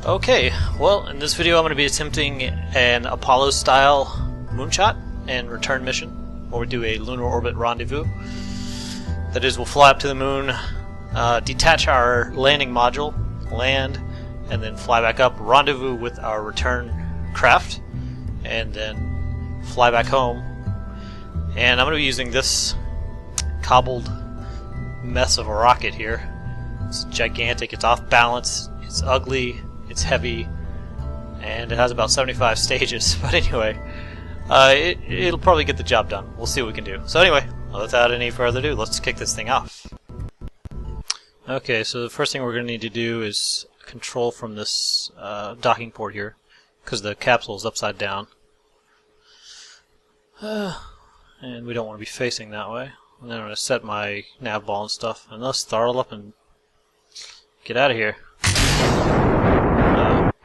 Okay, well, in this video I'm going to be attempting an Apollo-style Munshot and return mission, where we do a lunar orbit rendezvous. That is, we'll fly up to the moon, detach our landing module, land, and then fly back up, rendezvous with our return craft, and then fly back home. And I'm going to be using this cobbled mess of a rocket here. It's gigantic, it's off balance, it's ugly, it's heavy, and it has about 75 stages. But anyway, it'll probably get the job done. We'll see what we can do. So anyway, without any further ado, let's kick this thing off. Okay, so the first thing we're going to need to do is control from this docking port here, because the capsule is upside down. And we don't want to be facing that way. And then I'm going to set my nav ball and stuff, and let's throttle up and get out of here.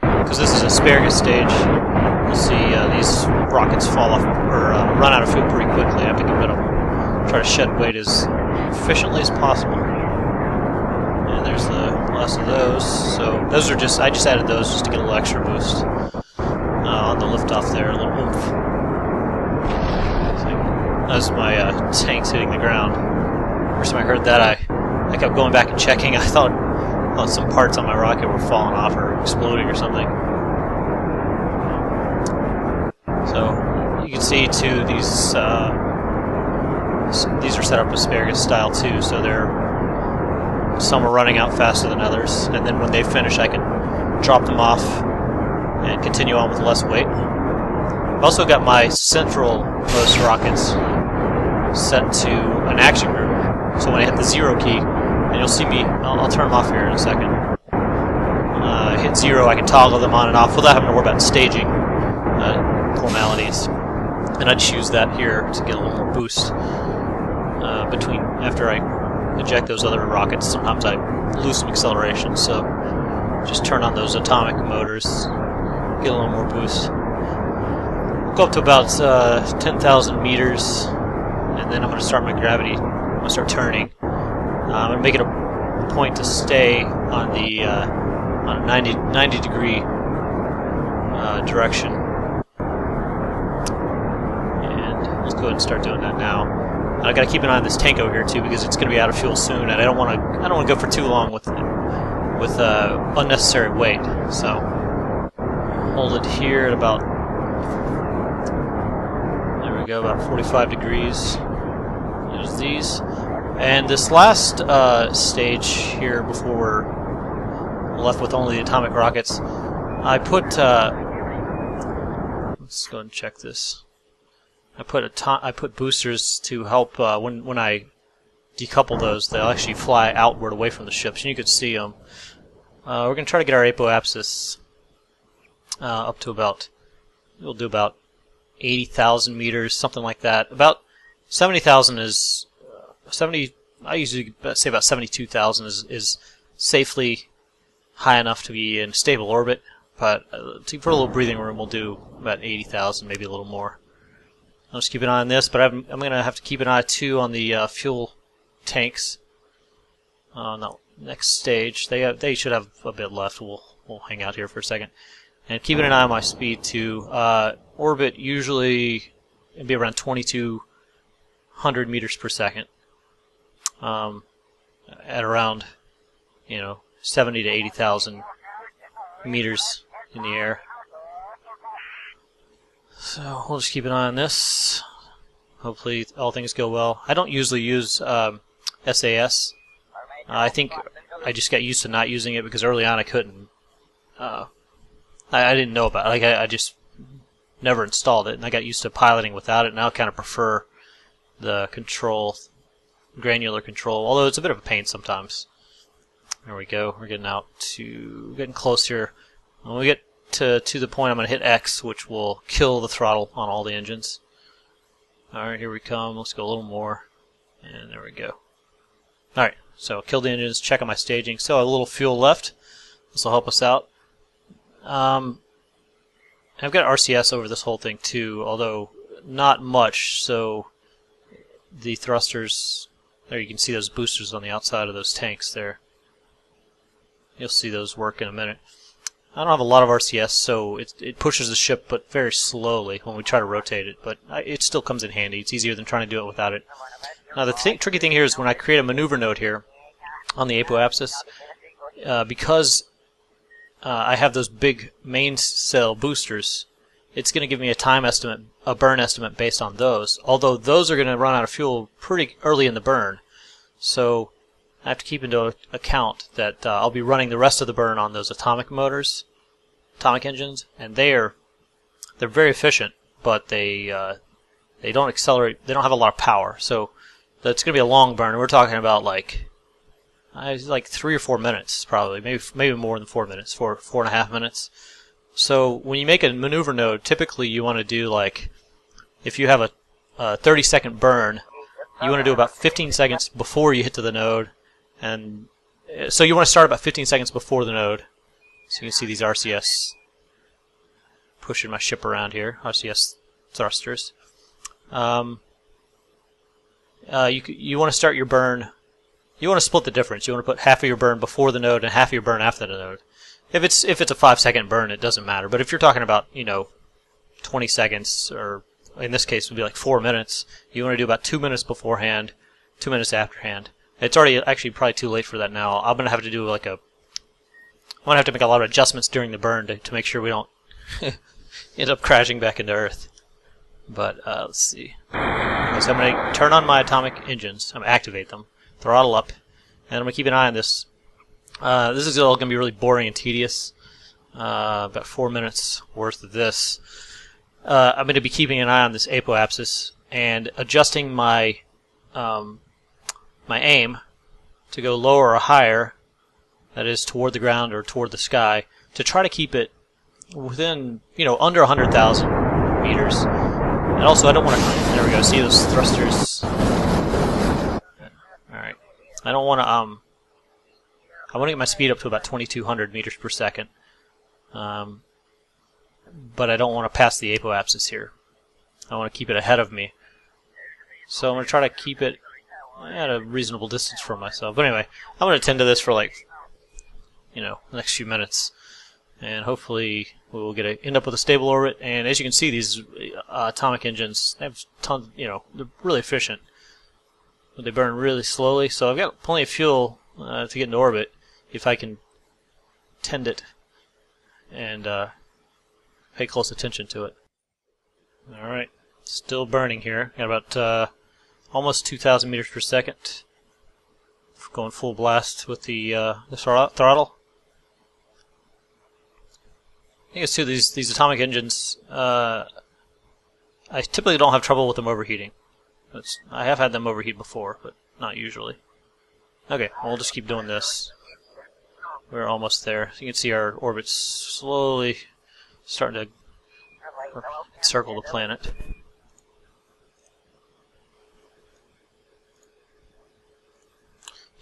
Because this is an asparagus stage, you'll see these rockets fall off or run out of fuel pretty quickly. I have to get rid of them. Try to shed weight as efficiently as possible. And there's the last of those. So those are I just added those just to get a little extra boost on the liftoff there, a little oomph. As my tank's hitting the ground. First time I heard that, I kept going back and checking. I thought some parts on my rocket were falling off or exploding or something. So you can see too, these are set up asparagus style too. So some are running out faster than others, and then when they finish, I can drop them off and continue on with less weight. I've also got my central most rockets set to an action group. So when I hit the 0 key, and you'll see me, I'll turn them off here in a second. Hit 0, I can toggle them on and off without having to worry about staging formalities. And I just use that here to get a little more boost after I eject those other rockets. Sometimes I lose some acceleration, so just turn on those atomic motors, get a little more boost. Go up to about 10,000 meters, and then I'm going to start my gravity. I'm going to start turning. I'm going to make it a point to stay on the on a 90 degree direction. And let's go ahead and start doing that now. And I got to keep an eye on this tank over here too, because it's going to be out of fuel soon, and I don't want to go for too long with unnecessary weight. So hold it here at about, there we go, about 45 degrees. There's these. And this last stage here, before we're left with only the atomic rockets, I put, let's go and check this. I put boosters to help when I decouple those, they'll actually fly outward away from the ships, and you can see them. We're going to try to get our apoapsis up to we'll do about 80,000 meters, something like that. About 70,000 is 70. I usually say about 72,000 is safely high enough to be in stable orbit. But for a little breathing room, we'll do about 80,000, maybe a little more. I'll just keep an eye on this, but I'm going to have to keep an eye too on the fuel tanks. On the next stage, they should have a bit left. We'll hang out here for a second, and keeping an eye on my speed too. Orbit usually it'd be around 2,200 meters per second. At around 70 to 80,000 meters in the air. So we'll just keep an eye on this. Hopefully all things go well. I don't usually use SAS. I think I just got used to not using it because early on I couldn't. I didn't know about it. I just never installed it, and I got used to piloting without it. Now I kind of prefer the control, granular control, although it's a bit of a pain sometimes. There we go. We're getting close here. When we get to the point, I'm going to hit X, which will kill the throttle on all the engines. Alright, here we come. Let's go a little more. And there we go. Alright, so kill the engines, check on my staging. So a little fuel left. This will help us out. I've got RCS over this whole thing too, although not much. So the thrusters, there you can see those boosters on the outside of those tanks there. You'll see those work in a minute. I don't have a lot of RCS, so it pushes the ship, but very slowly when we try to rotate it. But it still comes in handy. It's easier than trying to do it without it. Now the tricky thing here is when I create a maneuver node here on the apoapsis, because I have those big mainsail boosters, it's going to give me a time estimate, a burn estimate based on those. Although those are going to run out of fuel pretty early in the burn, so I have to keep into account that I'll be running the rest of the burn on those atomic motors, atomic engines, and they're very efficient, but they don't accelerate. They don't have a lot of power, so that's going to be a long burn. We're talking about like 3 or 4 minutes, probably, maybe more than 4 minutes, 4.5 minutes. So when you make a maneuver node, typically you want to do like, if you have a 30-second burn, you want to do about 15 seconds before you hit to the node, and so you want to start about 15 seconds before the node. So you can see these RCS pushing my ship around here, RCS thrusters. You want to start your burn. You want to split the difference. You want to put half of your burn before the node and half of your burn after the node. If it's a 5-second burn, it doesn't matter. But if you're talking about 20 seconds, or in this case would be like 4 minutes, you want to do about 2 minutes beforehand, 2 minutes afterhand. It's already actually probably too late for that now. I'm gonna have to do I'm gonna have to make a lot of adjustments during the burn to make sure we don't end up crashing back into Earth. But let's see. Okay, so I'm gonna turn on my atomic engines. I'm gonna activate them, throttle up, and I'm gonna keep an eye on this. This is all gonna be really boring and tedious. About 4 minutes worth of this. I'm gonna be keeping an eye on this apoapsis and adjusting my my aim to go lower or higher, that is toward the ground or toward the sky, to try to keep it within, under 100,000 meters. And also I don't want to, there we go, see those thrusters? Alright. I don't want to, I want to get my speed up to about 2,200 meters per second. But I don't want to pass the apoapsis here. I want to keep it ahead of me. So I'm going to try to keep it at a reasonable distance from myself. But anyway, I'm going to tend to this for the next few minutes, and hopefully we will end up with a stable orbit. And as you can see, these atomic engines, they have tons. They're really efficient, but they burn really slowly. So I've got plenty of fuel to get into orbit if I can tend it and pay close attention to it. All right, still burning here. Got about almost 2,000 meters per second. Going full blast with the throttle. You can see these atomic engines. I typically don't have trouble with them overheating. I have had them overheat before, but not usually. Okay, well, we'll just keep doing this. We're almost there. So you can see our orbit's slowly starting to circle the planet.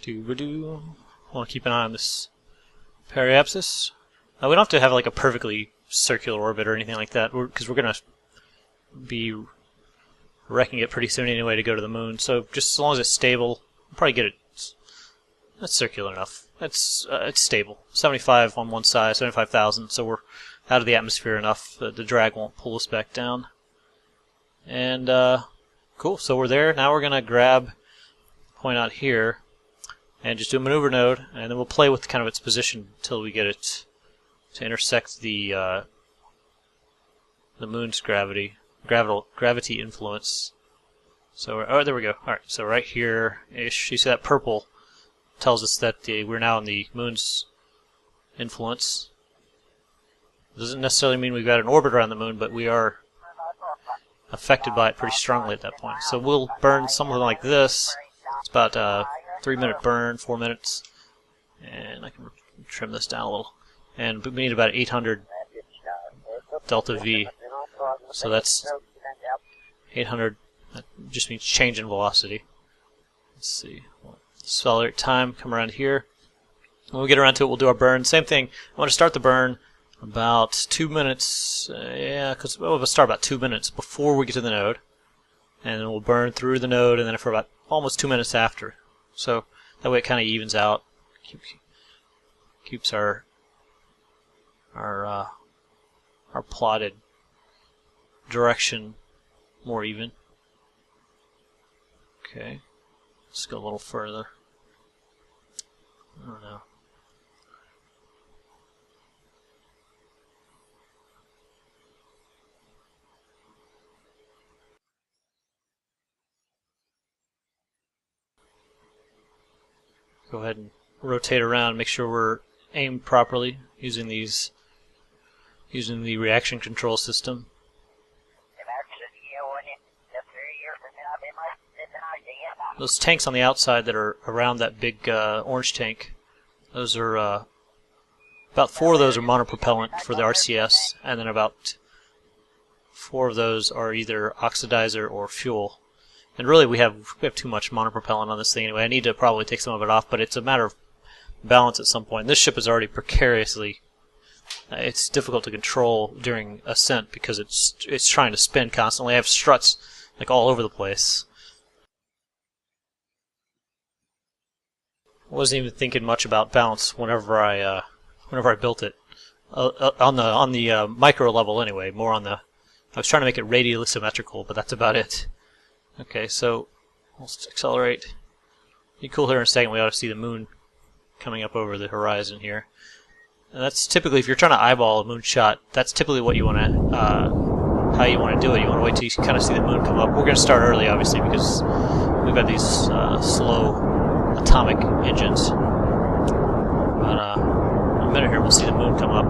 I want to keep an eye on this periapsis. We don't have to have like a perfectly circular orbit or anything like that, because we're going to be wrecking it pretty soon anyway to go to the moon. So just as long as it's stable, we'll probably get it. That's circular enough. It's stable. 75 on one side, 75,000. So we're out of the atmosphere enough that the drag won't pull us back down. And cool. So we're there. Now we're going to grab point out here and just do a maneuver node, and then we'll play with kind of its position until we get it to intersect the moon's gravity influence. So there we go. All right, so right here-ish, you see that purple tells us that we're now in the moon's influence. It doesn't necessarily mean we've got an orbit around the moon, but we are affected by it pretty strongly at that point. So we'll burn something like this. It's about 3-minute burn, 4 minutes, and I can trim this down a little. And we need about 800 delta V, so that's 800. That just means change in velocity. Let's see. We'll accelerate time, come around here. When we get around to it, we'll do our burn. Same thing. I want to start the burn about 2 minutes. Because we'll start about 2 minutes before we get to the node, and then we'll burn through the node, and then for about almost 2 minutes after. So that way it kind of evens out, keeps our our plotted direction more even. Okay, let's go a little further. I don't know. Go ahead and rotate around, make sure we're aimed properly using the reaction control system. Those tanks on the outside that are around that big orange tank, those are about 4 of those are monopropellant for the RCS, and then about 4 of those are either oxidizer or fuel. And really, we have too much monopropellant on this thing anyway. I need to probably take some of it off, but it's a matter of balance at some point. This ship is already precariously. It's difficult to control during ascent because it's trying to spin constantly. I have struts like all over the place. I wasn't even thinking much about balance whenever I built it. On the micro level anyway. More on the. I was trying to make it radially symmetrical, but that's about it. Okay, so let's accelerate. Be cool here in a second. We ought to see the moon coming up over the horizon here. And that's typically, if you're trying to eyeball a moonshot, that's typically what you want to, how you want to do it. You want to wait till you kind of see the moon come up. We're going to start early, obviously, because we've got these slow atomic engines. But in a minute here, we'll see the moon come up.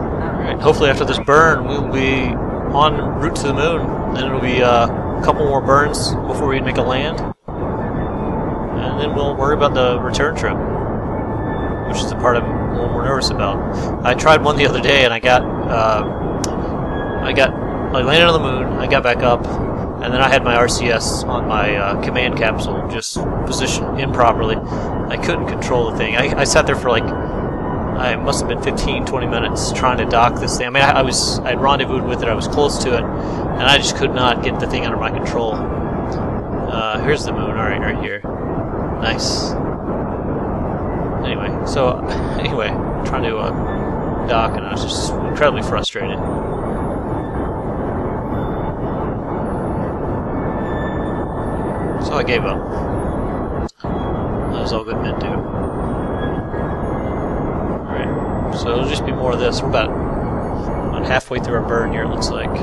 All right. Hopefully, after this burn, we'll be en route to the moon. Then it'll be a couple more burns before we make a land. And then we'll worry about the return trip, which is the part I'm a little more nervous about. I tried one the other day, and I landed on the moon, I got back up, and then I had my RCS on my command capsule just positioned improperly. I couldn't control the thing. I sat there for I must have been 15-20 minutes trying to dock this thing. I mean, I'd rendezvoused with it, I was close to it, and I just could not get the thing under my control. Here's the moon, alright, right here. Nice. Anyway, trying to dock, and I was just incredibly frustrated. So I gave up. As all good men do. Alright, so it'll just be more of this. We're about halfway through our burn here, it looks like.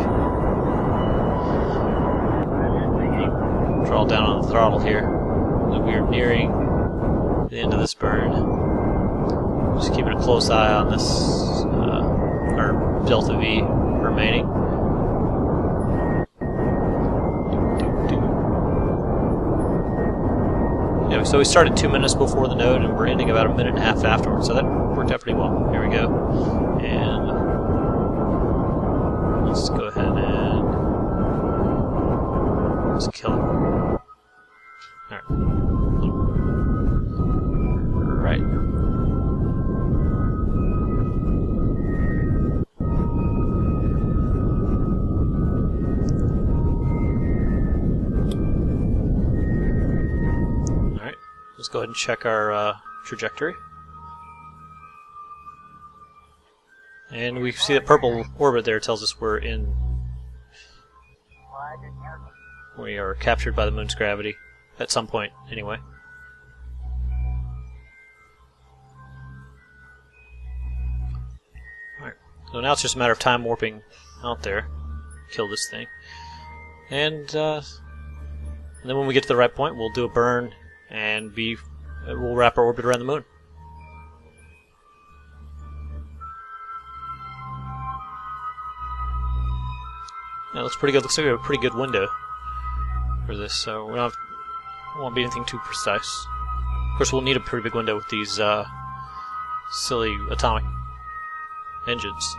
Draw down on the throttle here. We are nearing the end of this burn. Just keeping a close eye on this, our Delta V remaining. Yeah, so we started 2 minutes before the node, and we're ending about a minute and a half afterwards, so that worked out pretty well. Here we go. And let's go ahead and let's kill it. Alright. Right. Alright. Let's go ahead and check our trajectory. And we see that purple orbit there tells us we are captured by the moon's gravity. At some point, anyway. Alright, so now it's just a matter of time warping out there. Kill this thing. And then when we get to the right point, we'll do a burn and we'll wrap our orbit around the moon. That looks pretty good. Looks like we have a pretty good window for this, so it won't be anything too precise. Of course, we'll need a pretty big window with these silly atomic engines.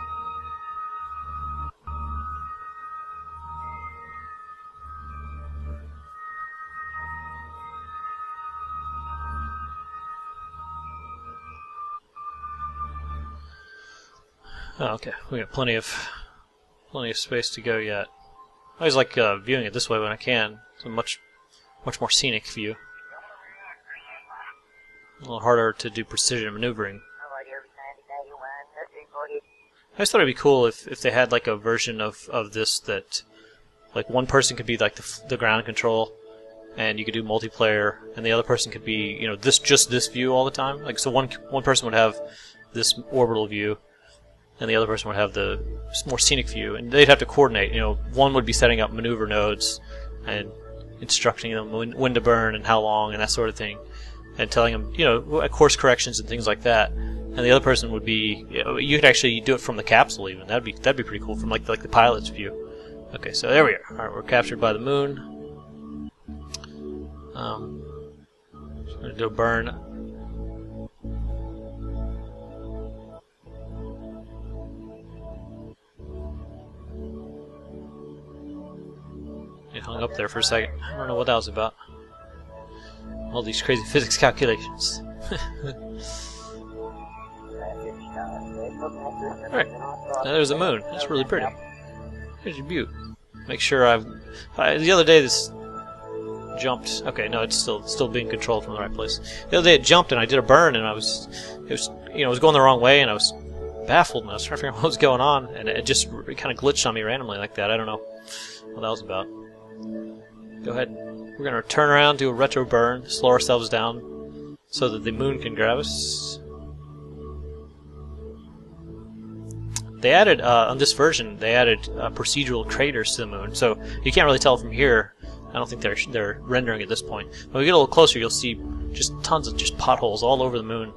Oh, okay, we got plenty of space to go yet. I always like viewing it this way when I can. It's a much more scenic view. A little harder to do precision maneuvering I just thought it'd be cool if they had like a version of this that like one person could be like the ground control, and you could do multiplayer, and the other person could be, you know, just this view all the time. Like, so one person would have this orbital view, and the other person would have the more scenic view, and they'd have to coordinate. You know, one would be setting up maneuver nodes and instructing them when to burn and how long and that sort of thing, and telling them, you know, course corrections and things like that. And the other person would be, you could actually do it from the capsule even. That'd be pretty cool from like the pilot's view. Okay, so there we are. All right, we're captured by the moon. I'm gonna do a burn. It hung up there for a second. I don't know what that was about. All these crazy physics calculations. Alright, now there's the moon. That's really pretty. Here's your butte. Make sure the other day this jumped. Okay, no, it's still being controlled from the right place. The other day it jumped and I did a burn, and it was going the wrong way, and I was baffled, and I was trying to figure out what was going on, and it just kind of glitched on me randomly like that. I don't know what that was about. Go ahead. We're gonna turn around, do a retro burn, slow ourselves down so that the moon can grab us. They added, on this version, they added procedural craters to the moon, so you can't really tell from here. I don't think they're rendering at this point. When we get a little closer, you'll see just tons of just potholes all over the moon,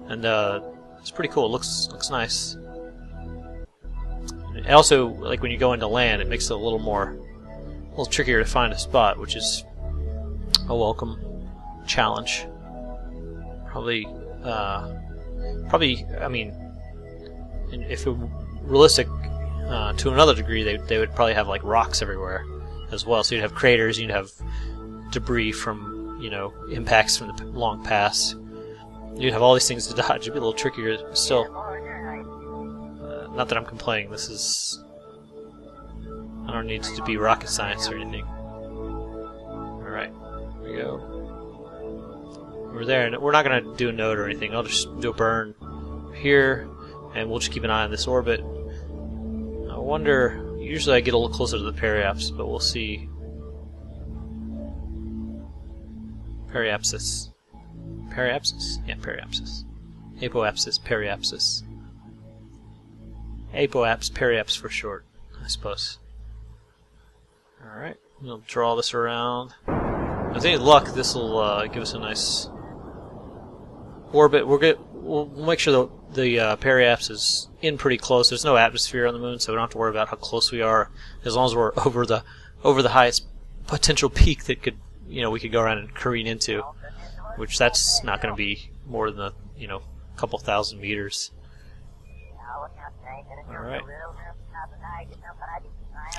and it's pretty cool. It looks nice. And also, like when you go into land, it makes it a little trickier to find a spot, which is a welcome challenge. Probably, I mean, if it were realistic to another degree, they would probably have like rocks everywhere as well. So you'd have craters, you'd have debris from, you know, impacts from the long past. You'd have all these things to dodge. It'd be a little trickier still. Not that I'm complaining. I don't need to be rocket science or anything. Alright, here we go. We're there, and we're not going to do a node or anything. I'll just do a burn here, and we'll just keep an eye on this orbit. I wonder, usually I get a little closer to the periapsis, but we'll see. Periapsis. Periapsis? Yeah, periapsis. Apoapsis, periapsis. Apoapsis, periapsis for short, I suppose. Alright, we'll draw this around. With any luck, this will give us a nice orbit. We'll make sure the periapsis is in pretty close. There's no atmosphere on the moon, so we don't have to worry about how close we are, as long as we're over the highest potential peak that we could go around and careen into, which that's not going to be more than a couple thousand meters. All right.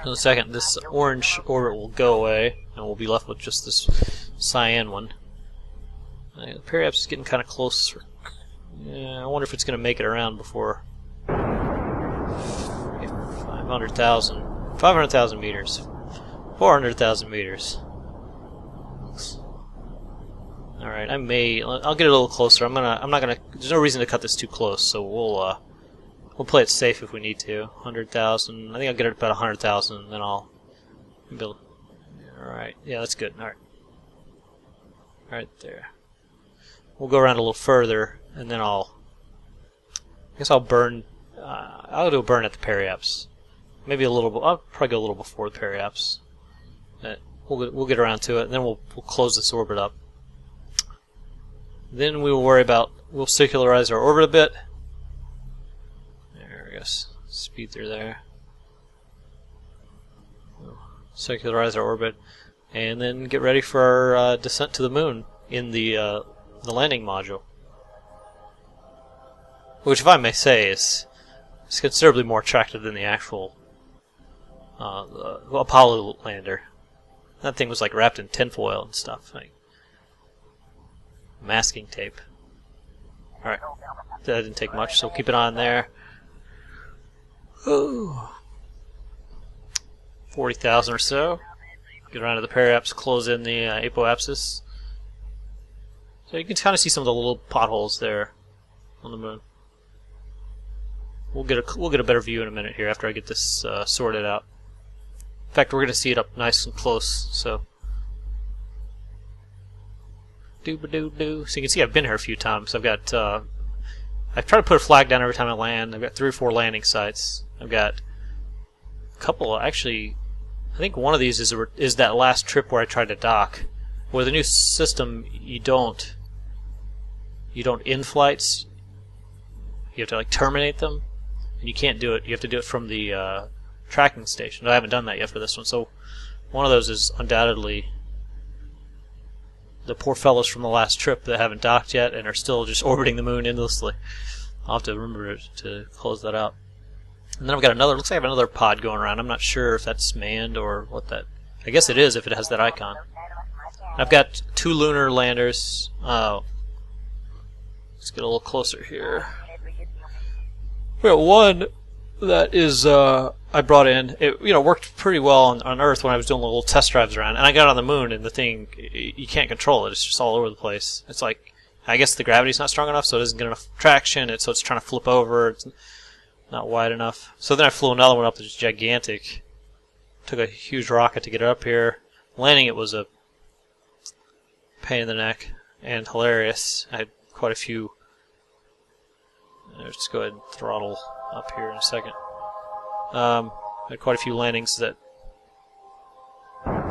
In a second, this orange orbit will go away, and we'll be left with just this cyan one. The periapsis is getting kind of close. Yeah, I wonder if it's going to make it around before 500,000 meters, 400,000 meters. All right, I'll get a little closer. I'm not gonna. There's no reason to cut this too close, so we'll play it safe if we need to. 100,000. I think I'll get it about 100,000, and then I'll build. All right, yeah, that's good. All right, right there. We'll go around a little further, and then I guess I'll burn. I'll do a burn at the periapsis. Maybe a little. I'll probably go a little before the periapsis. We'll get around to it, and then we'll close this orbit up. Then we'll circularize our orbit a bit. There we go. Speed through there. We'll circularize our orbit, and then get ready for our descent to the moon in the landing module, which, if I may say, is considerably more attractive than the actual Apollo lander. That thing was like wrapped in tinfoil and stuff, like masking tape. Alright, that didn't take much, so keep it on there. Ooh. 40,000 or so. Get around to the periapsis, close in the apoapsis. So you can kind of see some of the little potholes there on the moon. we'll get a better view in a minute here after I get this sorted out. In fact, we're going to see it up nice and close. So, doo-ba-doo-doo. So you can see I've been here a few times. I've got I try to put a flag down every time I land. I've got 3 or 4 landing sites. I've got a couple, actually. I think one of these is that last trip where I tried to dock. With the new system, you don't in flights. You have to like terminate them, and you can't do it. You have to do it from the tracking station. I haven't done that yet for this one. So one of those is undoubtedly the poor fellows from the last trip that haven't docked yet and are still just orbiting the moon endlessly. I'll have to remember to close that out. And then I've got another, looks like I have another pod going around. I'm not sure if that's manned or what that, I guess it is if it has that icon. I've got 2 lunar landers. Let's get a little closer here. We got one that is I brought in. It worked pretty well on Earth when I was doing little test drives around, and I got on the moon, and the thing, you can't control it. It's just all over the place. It's like, I guess the gravity's not strong enough, so it doesn't get enough traction. So it's trying to flip over. It's not wide enough. So then I flew another one up that's gigantic. Took a huge rocket to get it up here. Landing it was a pain in the neck and hilarious. I had quite a few. Let's just go ahead and throttle up here in a second. I had quite a few landings that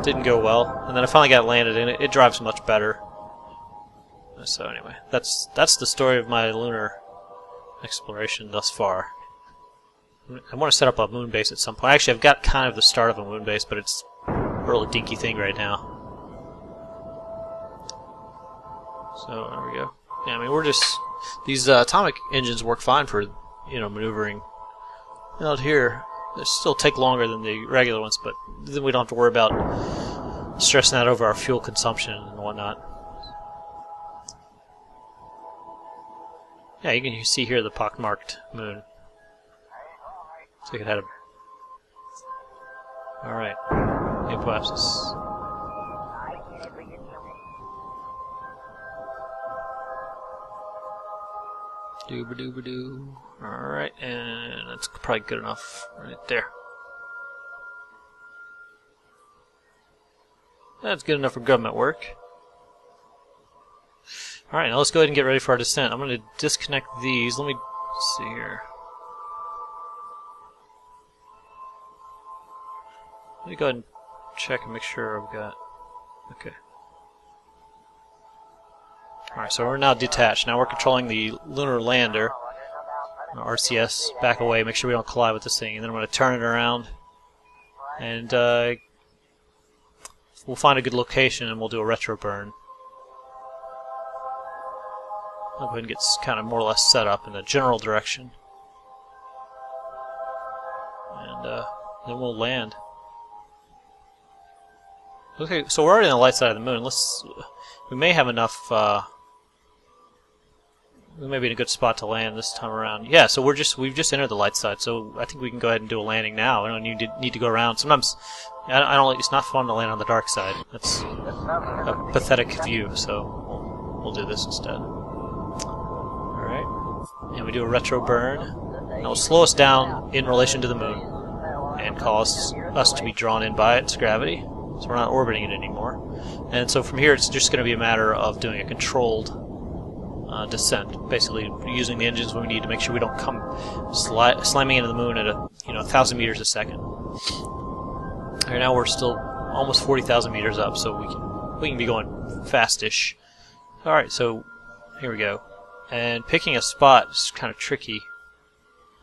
didn't go well, and then I finally got landed, and it drives much better. So anyway, that's the story of my lunar exploration thus far. I want to set up a moon base at some point. Actually, I've got kind of the start of a moon base, but it's a really dinky thing right now. So there we go. Yeah, I mean, we're just, these atomic engines work fine for maneuvering out here. They still take longer than the regular ones, but then we don't have to worry about stressing that over our fuel consumption and whatnot. Yeah, you can see here the pockmarked moon. So you can have a... Alright. Apoapsis. Doo-ba-doo-ba-doo. Alright, and that's probably good enough right there. That's good enough for government work. Alright, now let's go ahead and get ready for our descent. I'm going to disconnect these. Let me see here. Let me go ahead and check and make sure I've got... Okay. Alright, so we're now detached. Now we're controlling the lunar lander. RCS, back away, make sure we don't collide with this thing. And then I'm going to turn it around. And we'll find a good location and we'll do a retro burn. I'll go ahead and get kind of more or less set up in the general direction. And then we'll land. Okay, so we're already on the light side of the moon. We may have enough, we may be in a good spot to land this time around. Yeah, so we've just entered the light side, so I think we can go ahead and do a landing now. I don't need to go around. Sometimes, I don't. It's not fun to land on the dark side. That's a pathetic view, so we'll do this instead. And we do a retro burn. And it'll slow us down in relation to the moon and cause us to be drawn in by its gravity. So we're not orbiting it anymore. And so from here it's just going to be a matter of doing a controlled descent. Basically using the engines when we need to make sure we don't come slamming into the moon at 1,000 meters a second. Right now we're still almost 40,000 meters up, so we can be going fastish. Alright, so here we go. And picking a spot is kind of tricky.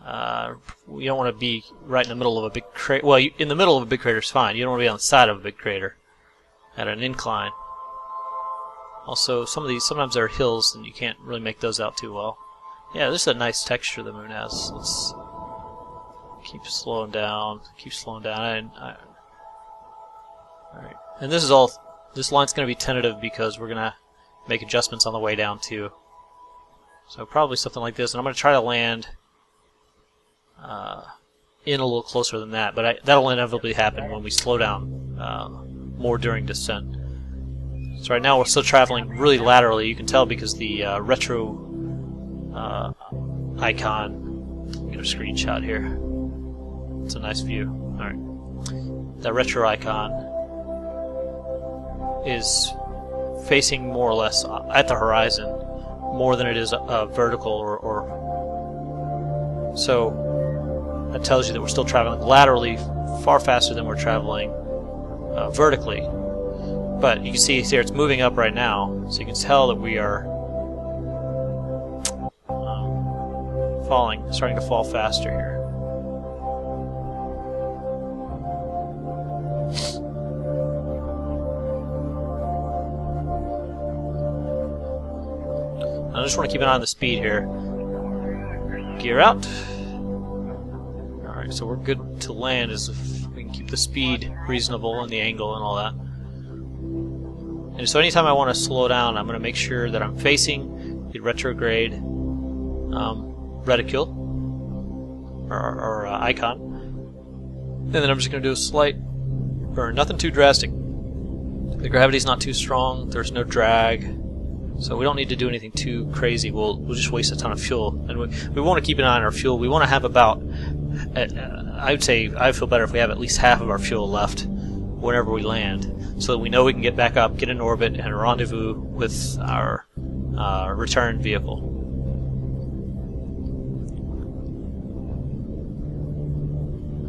You don't want to be right in the middle of a big crater. Well, in the middle of a big crater is fine. You don't want to be on the side of a big crater at an incline. Also, sometimes there are hills, and you can't really make those out too well. Yeah, this is a nice texture the moon has. Let's keep slowing down. Alright. And this line's going to be tentative because we're going to make adjustments on the way down too. So probably something like this, and I'm going to try to land in a little closer than that, but that'll inevitably happen when we slow down more during descent. So right now we're still traveling really laterally. You can tell because the retro icon Get a screenshot here. It's a nice view. Alright. That retro icon is facing more or less at the horizon more than it is vertical or so that tells you that we're still traveling laterally far faster than we're traveling vertically. But you can see here it's moving up right now, so you can tell that we are starting to fall faster here. I just want to keep an eye on the speed here. Gear out. Alright, so we're good to land as if we can keep the speed reasonable and the angle and all that. And so anytime I want to slow down, I'm going to make sure that I'm facing the retrograde reticule or icon. And then I'm just going to do a slight burn. Nothing too drastic. The gravity's not too strong. There's no drag. So we don't need to do anything too crazy. We'll just waste a ton of fuel. And we want to keep an eye on our fuel. We want to have about, I would say, I feel better if we have at least half of our fuel left whenever we land, so that we know we can get back up, get in orbit, and rendezvous with our return vehicle.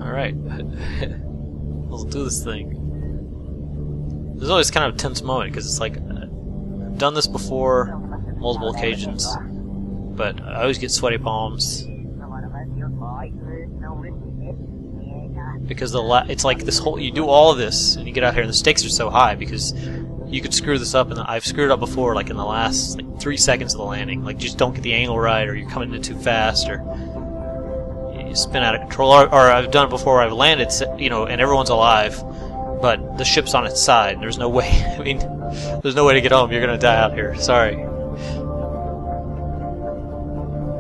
Alright. Let's do this thing. There's always kind of a tense moment, because it's like, I've done this before, multiple occasions, but I always get sweaty palms. Because it's like this whole, you do all of this, and you get out here, and the stakes are so high, because you could screw this up, and I've screwed it up before, like in the last 3 seconds of the landing. Like, you just don't get the angle right, or you're coming in too fast, or you spin out of control. Or I've done it before, I've landed, you know, and everyone's alive, but the ship's on its side. There's no way, I mean, there's no way to get home. You're gonna die out here. Sorry.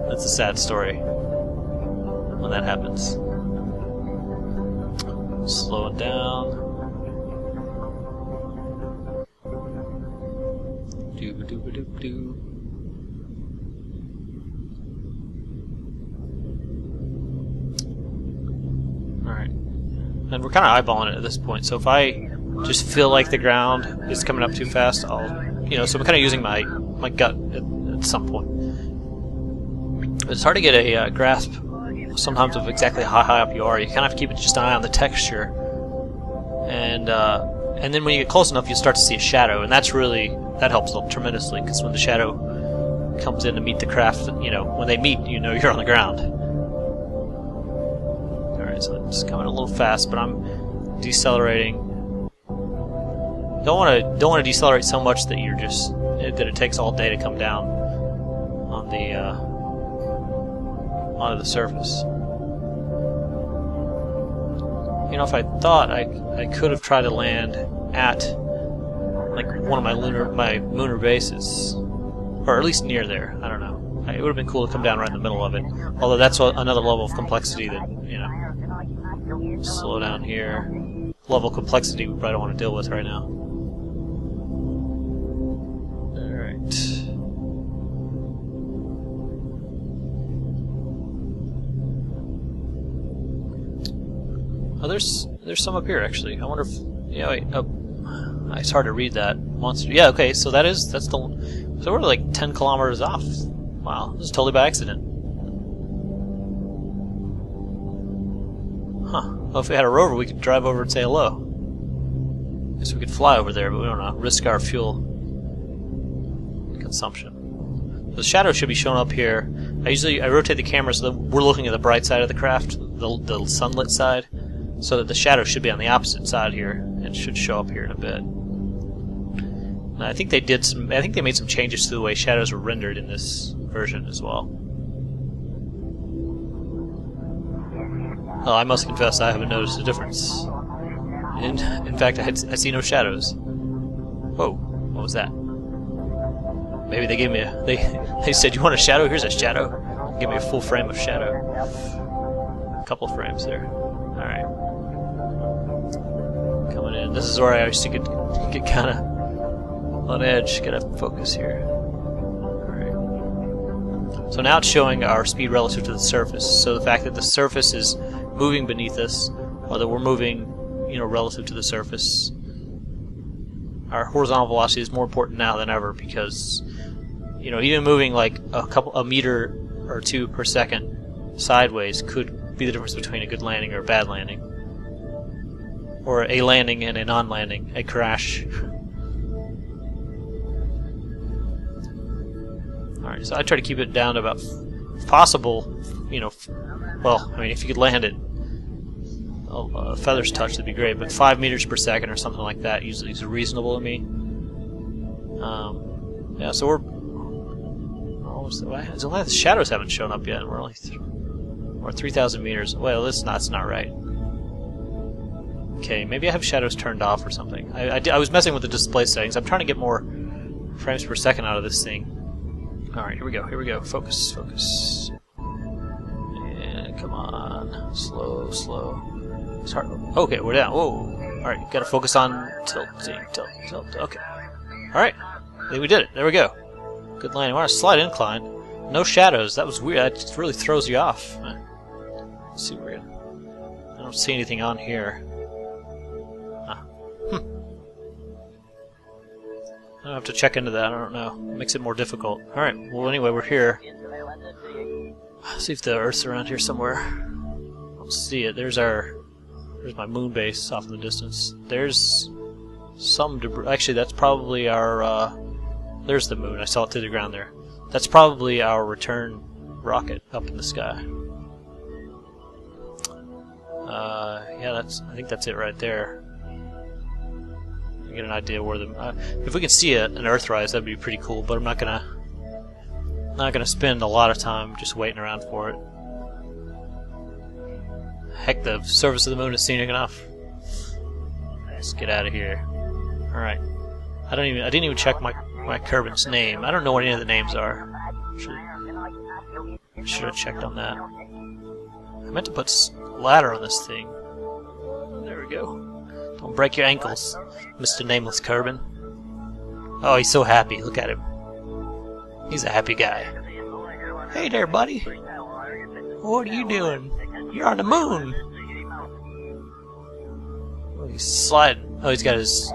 That's a sad story when that happens. Slow it down. Doo-ba-doo-ba-doo-doo. Alright. And we're kind of eyeballing it at this point, so if I just feel like the ground is coming up too fast, I'll, you know, so I'm kind of using my gut at some point. It's hard to get a grasp sometimes of exactly how high up you are. You kind of have to keep just an eye on the texture, and then when you get close enough, you start to see a shadow, and that helps tremendously, because when the shadow comes in to meet the craft, you know, when they meet, you know you're on the ground. All right, so it's coming a little fast, but I'm decelerating. Don't want to decelerate so much that you're just that it takes all day to come down on the onto the surface. You know, if I thought I could have tried to land at like one of my lunar bases, or at least near there. I don't know. It would have been cool to come down right in the middle of it. Although that's another level of complexity that, you know. Slow down here. Level of complexity we probably don't want to deal with right now. Oh, there's some up here actually. I wonder if, yeah, wait, oh, it's hard to read that. Monster. Yeah, okay, so so we're like 10 kilometers off. Wow, this is totally by accident. Huh. Well, if we had a rover, we could drive over and say hello. Guess we could fly over there, but we don't know. Risk our fuel consumption. The shadow should be shown up here. I rotate the camera so that we're looking at the bright side of the craft, the sunlit side, so that the shadow should be on the opposite side here, and it should show up here in a bit. And I think they made some changes to the way shadows were rendered in this version as well. Well, I must confess I haven't noticed a difference. In fact, I see no shadows. Whoa, what was that? Maybe they gave me they said, you want a shadow? Here's a shadow. Give me a full frame of shadow. A couple frames there. Alright. Coming in. This is where I used to get kind of on edge. Gotta focus here. Alright. So now it's showing our speed relative to the surface. So the fact that the surface is moving beneath us, or that we're moving, relative to the surface, our horizontal velocity is more important now than ever, because even moving like a meter or two per second sideways could be the difference between a good landing or a bad landing, or a landing and a non-landing, a crash. Alright, so I try to keep it down to about possible, well, I mean, if you could land it a feather's touch, that'd be great, but 5 meters per second or something like that usually is reasonable to me. Yeah, so we're almost, the shadows haven't shown up yet. We're only we're 3,000 meters. Well, that's not right. Okay, maybe I have shadows turned off or something. I was messing with the display settings. I'm trying to get more frames per second out of this thing. Alright, here we go. Focus. And come on. Slow. It's hard. Okay, we're down. Whoa. Alright, gotta focus on tilting. Okay. Alright. I think we did it. There we go. Good landing. We're on a slight incline. No shadows. That was weird. That just really throws you off. Let's see where I don't see anything on here. I'll have to check into that. I don't know. It makes it more difficult. Alright, well anyway, we're here. Let's see if the Earth's around here somewhere. I don't see it. There's my moon base off in the distance. There's some debris. Actually, that's probably our... there's the moon. I saw it through the ground there. That's probably our return rocket up in the sky. Yeah, I think that's it right there. Get an idea where if we can see an Earthrise, that'd be pretty cool. But I'm not gonna spend a lot of time just waiting around for it. Heck, the surface of the moon is scenic enough. Let's get out of here. All right. I didn't even check my Kerbal's name. I don't know what any of the names are. Should have checked on that. I meant to put ladder on this thing. There we go. Don't break your ankles, Mr. Nameless Kerbal. Oh, he's so happy. Look at him. He's a happy guy. Hey there, buddy. What are you doing? You're on the moon. Oh, he's sliding. Oh, he's got his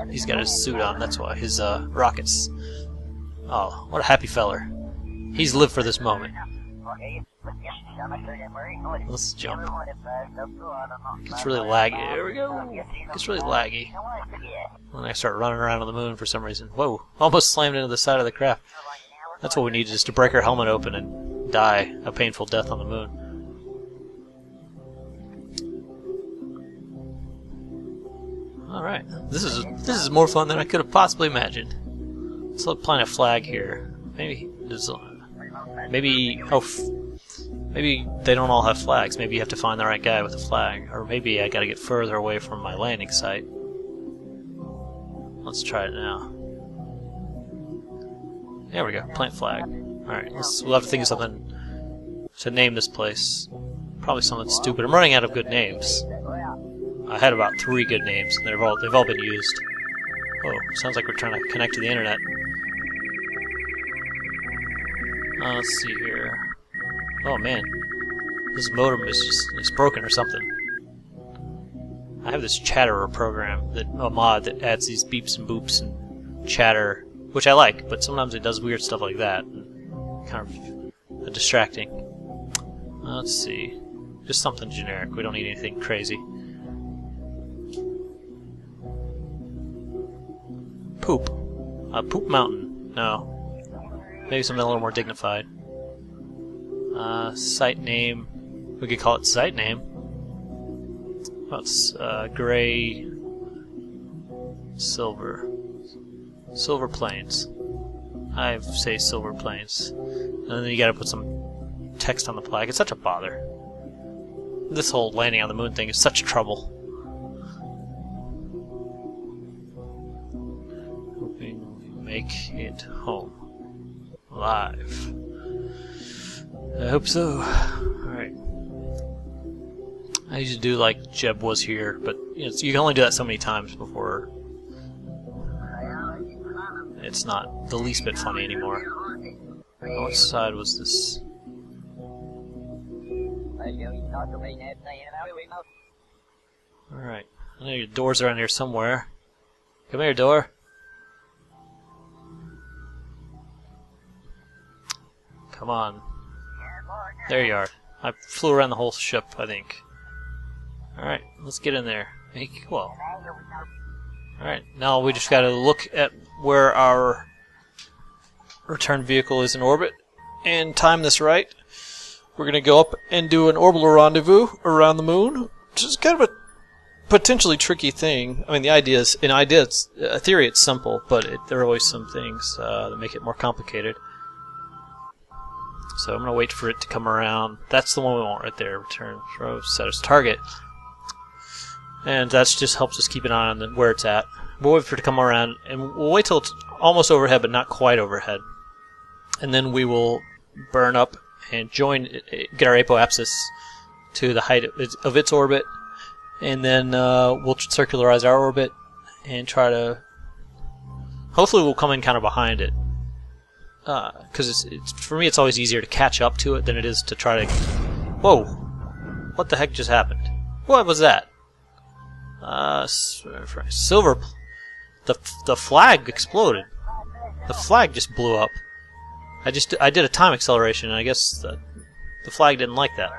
suit on. That's why his rockets. Oh, what a happy feller. He's lived for this moment. Let's jump. It gets really laggy. There we go. It gets really laggy. When I start running around on the moon for some reason. Whoa. Almost slammed into the side of the craft. That's what we need, is to break our helmet open and die a painful death on the moon. Alright. This is more fun than I could have possibly imagined. Let's plant a flag here. Maybe they don't all have flags. Maybe you have to find the right guy with a flag. Or maybe I gotta get further away from my landing site. Let's try it now. There we go. Plant flag. Alright, we'll have to think of something to name this place. Probably something stupid. I'm running out of good names. I had about 3 good names, and they've all been used. Oh, sounds like we're trying to connect to the internet. Let's see here. Oh man, this modem is broken or something. I have this chatterer program, a mod that adds these beeps and boops and chatter, which I like, but sometimes it does weird stuff like that. Kind of distracting. Let's see, just something generic. We don't need anything crazy. Poop. Poop Mountain. No. Maybe something a little more dignified. Site name. We could call it site name. Well, it's gray, silver. Silver Plains. I say Silver Plains. And then you gotta put some text on the flag. It's such a bother. This whole landing on the moon thing is such trouble. Hoping we make it home. Live. I hope so. Alright. I usually do like Jeb was here, but you can only do that so many times before it's not the least bit funny anymore. What side was this? Alright, I know your door's around here somewhere. Come here, door. Come on. There you are. I flew around the whole ship, I think. Alright, let's get in there. Well. Alright, now we just gotta look at where our return vehicle is in orbit and time this right. We're gonna go up and do an orbital rendezvous around the moon, which is kind of a potentially tricky thing. I mean, in theory it's simple, but there are always some things that make it more complicated. So I'm going to wait for it to come around. That's the one we want right there. Return, throw, set as target. And that just helps us keep an eye on where it's at. We'll wait for it to come around, and we'll wait till it's almost overhead, but not quite overhead. And then we will burn up and get our apoapsis to the height of its orbit. And then we'll circularize our orbit and try to... Hopefully we'll come in kind of behind it. Because for me it's always easier to catch up to it than it is to try to... Whoa! What the heck just happened? What was that? Silver... The flag exploded. The flag just blew up. I did a time acceleration and I guess the flag didn't like that.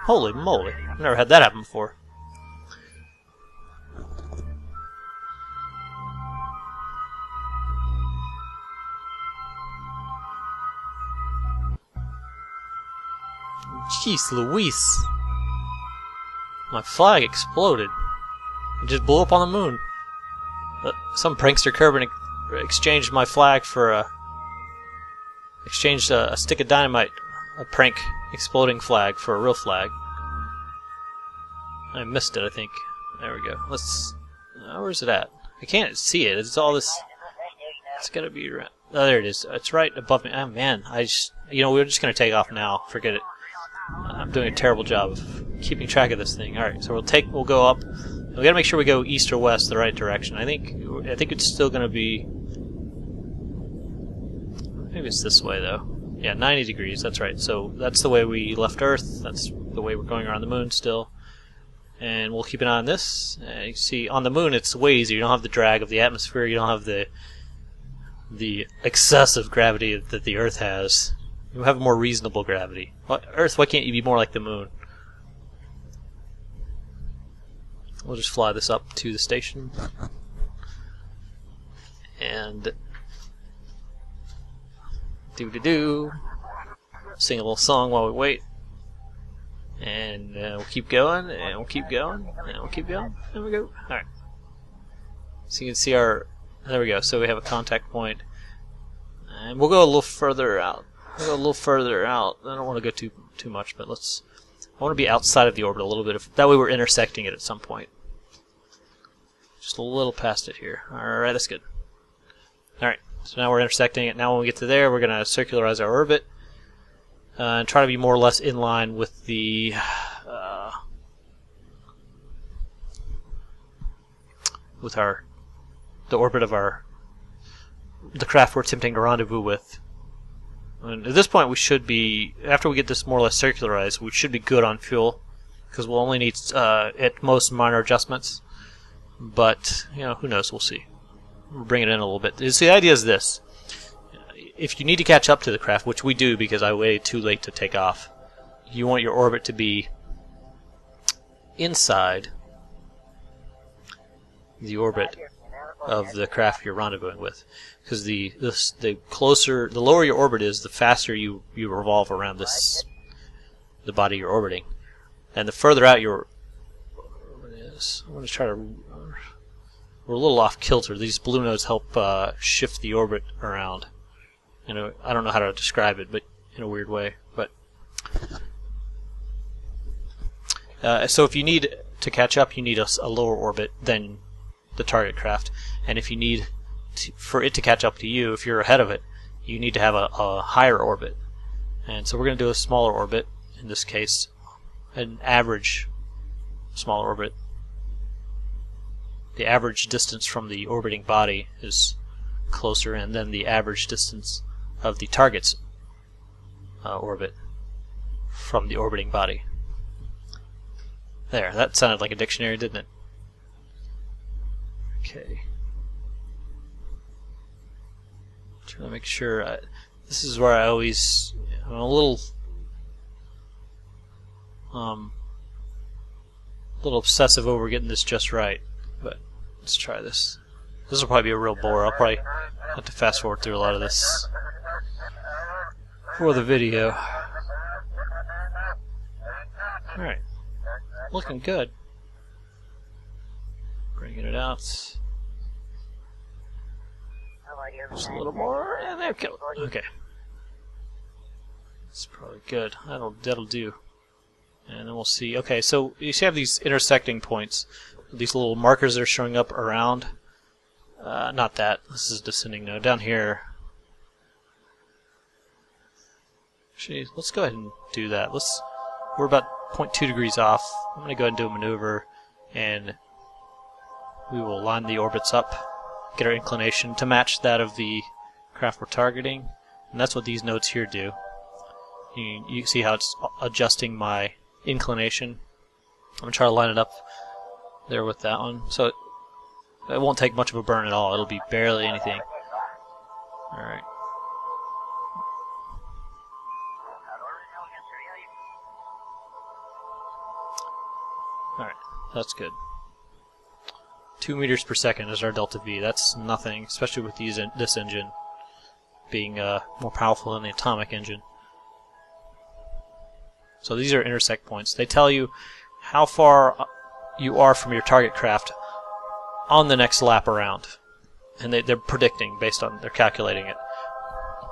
Holy moly. I've never had that happen before. Jeez Louise. My flag exploded. It just blew up on the moon. Some prankster Kerbal exchanged my flag for exchanged a stick of dynamite, a prank exploding flag for a real flag. I missed it, I think. There we go. Where's it at? I can't see it. It's all this. It's gotta be right. Oh, there it is. It's right above me. Oh man, we're just gonna take off now. Forget it. I'm doing a terrible job of keeping track of this thing. All right, so we'll go up. We gotta make sure we go east or west, the right direction. I think it's still gonna be. Maybe it's this way though. Yeah, 90 degrees. That's right. So that's the way we left Earth. That's the way we're going around the moon still. And we'll keep an eye on this. You see, on the moon it's way easier. You don't have the drag of the atmosphere. You don't have the excessive gravity that the Earth has. You have more reasonable gravity. Earth, why can't you be more like the moon? We'll just fly this up to the station. And do-do-do. Sing a little song while we wait. And we'll keep going, and we'll keep going, and we'll keep going. There we go. Alright. So you can see there we go. So we have a contact point. And we'll go a little further out. I don't want to go too much, but I want to be outside of the orbit a little bit. That way we're intersecting it at some point. Just a little past it here. Alright, that's good. Alright, so now we're intersecting it. Now when we get to there, we're going to circularize our orbit. And try to be more or less in line with the orbit of the craft we're attempting to rendezvous with. And at this point, we should be, after we get this more or less circularized, we should be good on fuel, because we'll only need at most minor adjustments. But who knows? We'll see. We'll bring it in a little bit. So the idea is this. If you need to catch up to the craft, which we do because I waited too late to take off, you want your orbit to be inside the orbit of the craft you're rendezvousing with. Because the lower your orbit is, the faster you revolve around the body you're orbiting. And the further out your orbit is, I'm going to try to... We're a little off kilter. These blue nodes help shift the orbit around. I don't know how to describe it, but in a weird way. But so if you need to catch up, you need a lower orbit than the target craft, and if you need for it to catch up to you, if you're ahead of it, you need to have a higher orbit. And so we're going to do a smaller orbit in this case, an average smaller orbit. The average distance from the orbiting body is closer in than the average distance of the target's orbit. from the orbiting body. There, that sounded like a dictionary, didn't it? Okay. Trying to make sure. This is where I'm a little obsessive over getting this just right. But let's try this. This will probably be a real bore. I'll probably have to fast forward through a lot of this for the video. Alright. Looking good. Bringing it out. Just a little more, and there we go. Okay. That's probably good. That'll do. And then we'll see. Okay, so you see I have these intersecting points. These little markers that are showing up around. Not that. This is a descending node. Down here. Actually, let's go ahead and do that. We're about 0.2 degrees off. I'm going to go ahead and do a maneuver, and we will line the orbits up, get our inclination to match that of the craft we're targeting, and that's what these nodes here do. You see how it's adjusting my inclination. I'm going to try to line it up there with that one. So it won't take much of a burn at all. It'll be barely anything. Alright. Alright, that's good. 2 meters per second is our delta V. That's nothing, especially with this engine being more powerful than the atomic engine. So these are intersect points. They tell you how far you are from your target craft on the next lap around. And they're predicting based on, they're calculating it.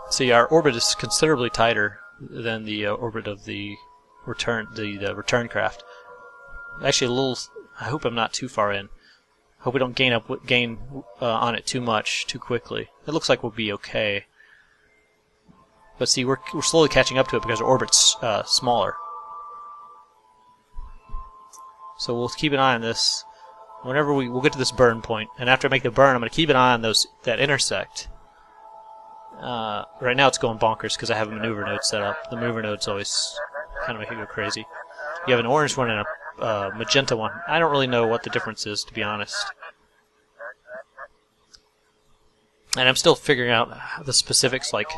See, our orbit is considerably tighter than the orbit of the return craft. Actually, a little. I hope I'm not too far in. Hope we don't gain on it too much too quickly. It looks like we'll be okay. But see, we're slowly catching up to it because our orbit's smaller. So we'll keep an eye on this. Whenever we'll get to this burn point, and after I make the burn, I'm going to keep an eye on that intersect. Right now it's going bonkers because I have a maneuver node set up. The maneuver node's always kind of making it go crazy. You have an orange one and a magenta one. I don't really know what the difference is, to be honest. And I'm still figuring out the specifics, like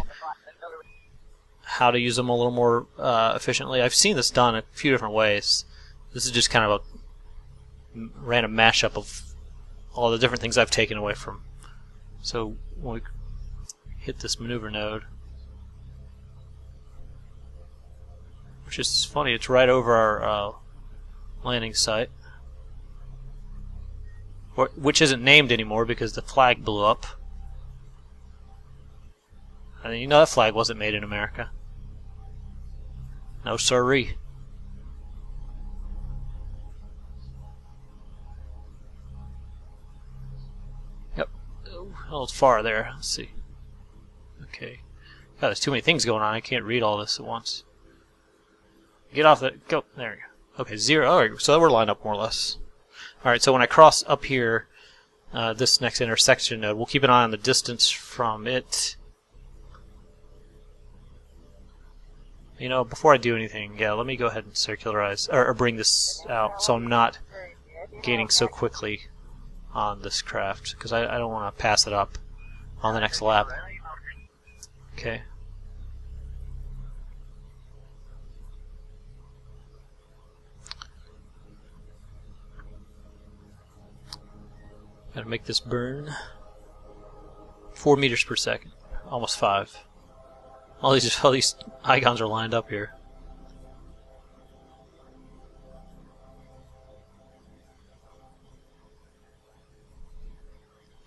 how to use them a little more efficiently. I've seen this done a few different ways. This is just kind of a random mashup of all the different things I've taken away from. So when we hit this maneuver node, which is funny, it's right over our landing site, which isn't named anymore because the flag blew up. And you know that flag wasn't made in America. No sirree. Yep. Oh, it's far there. Let's see. Okay. God, there's too many things going on. I can't read all this at once. Get off the... Go. There you go. Okay, 0. Alright, so we're lined up more or less. Alright, so when I cross up here, this next intersection node, we'll keep an eye on the distance from it. You know, before I do anything, yeah, let me go ahead and circularize, or bring this out so I'm not gaining so quickly on this craft, because I don't want to pass it up on the next lap. Okay. Gotta make this burn. 4 meters per second. Almost 5. All these icons are lined up here.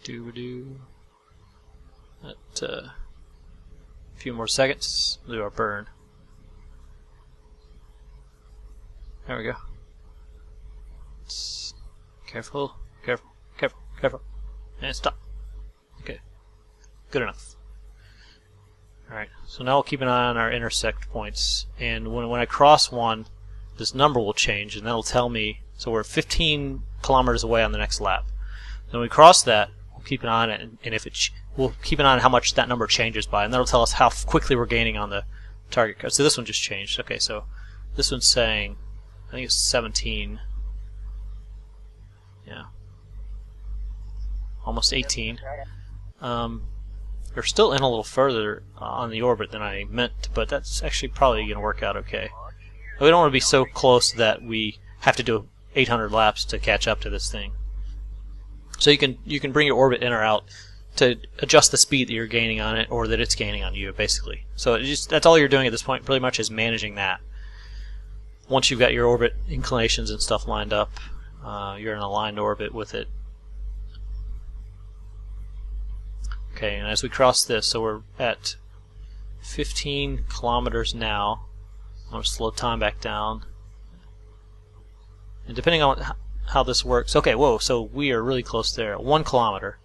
Do. A few more seconds. We'll do our burn. There we go. Careful. And stop. Okay. Good enough. Alright, so now we'll keep an eye on our intersect points. And when I cross one, this number will change, and that'll tell me. So we're 15 kilometers away on the next lap. Then when we cross that, we'll keep an eye on it, and if we'll keep an eye on how much that number changes by, and that'll tell us how quickly we're gaining on the target. So this one just changed. Okay, so This one's saying, I think it's 17. Yeah. Almost 18. We're still in a little further on the orbit than I meant, but that's actually probably going to work out okay. We don't want to be so close that we have to do 800 laps to catch up to this thing. So you can bring your orbit in or out to adjust the speed that you're gaining on it or that it's gaining on you, basically. So that's all you're doing at this point, pretty much, is managing that. Once you've got your orbit inclinations and stuff lined up, you're in a aligned orbit with it. Okay, and as we cross this, so we're at 15 kilometers now. I'm going to slow time back down. And depending on how this works, okay, whoa, so we are really close there. 1 kilometer.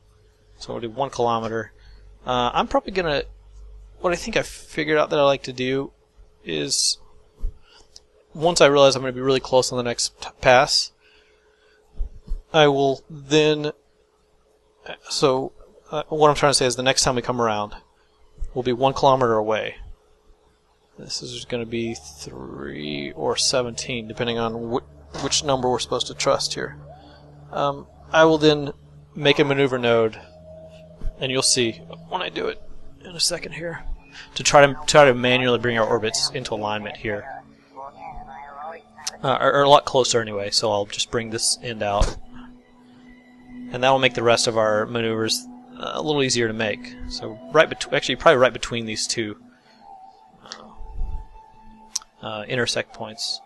So we'll do 1 kilometer. I'm probably going to, what I think I figured out that I like to do is, once I realize I'm going to be really close on the next pass, I will then, so what I'm trying to say is the next time we come around, we'll be 1 kilometer away. This is going to be 3 or 17, depending on which number we're supposed to trust here. I will then make a maneuver node, and you'll see when I do it in a second here, to try to manually bring our orbits into alignment here, or a lot closer anyway. So I'll just bring this end out, and that will make the rest of our maneuvers a little easier to make. So actually probably right between these two intersect points.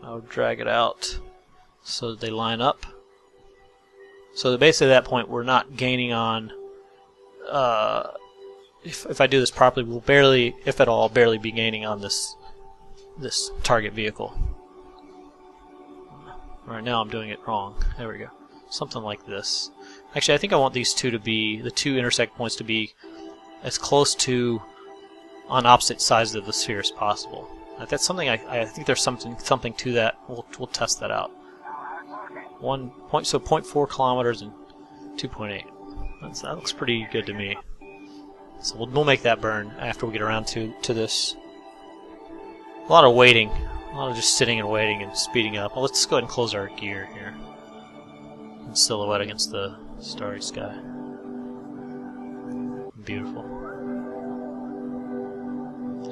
I'll drag it out so that they line up. So that basically at that point we're not gaining on, if I do this properly, we'll barely, if at all, barely be gaining on this target vehicle. Right now I'm doing it wrong. There we go. Something like this. Actually, I think I want these two to be, the two intersect points to be as close to on opposite sides of the sphere as possible. That's something I think there's something to that. We'll test that out. 0.4 kilometers and 2.8. That looks pretty good to me. So we'll make that burn after we get around to this. A lot of waiting, a lot of just sitting and waiting and speeding up. Well, let's go ahead and close our gear here. In silhouette against the starry sky. Beautiful.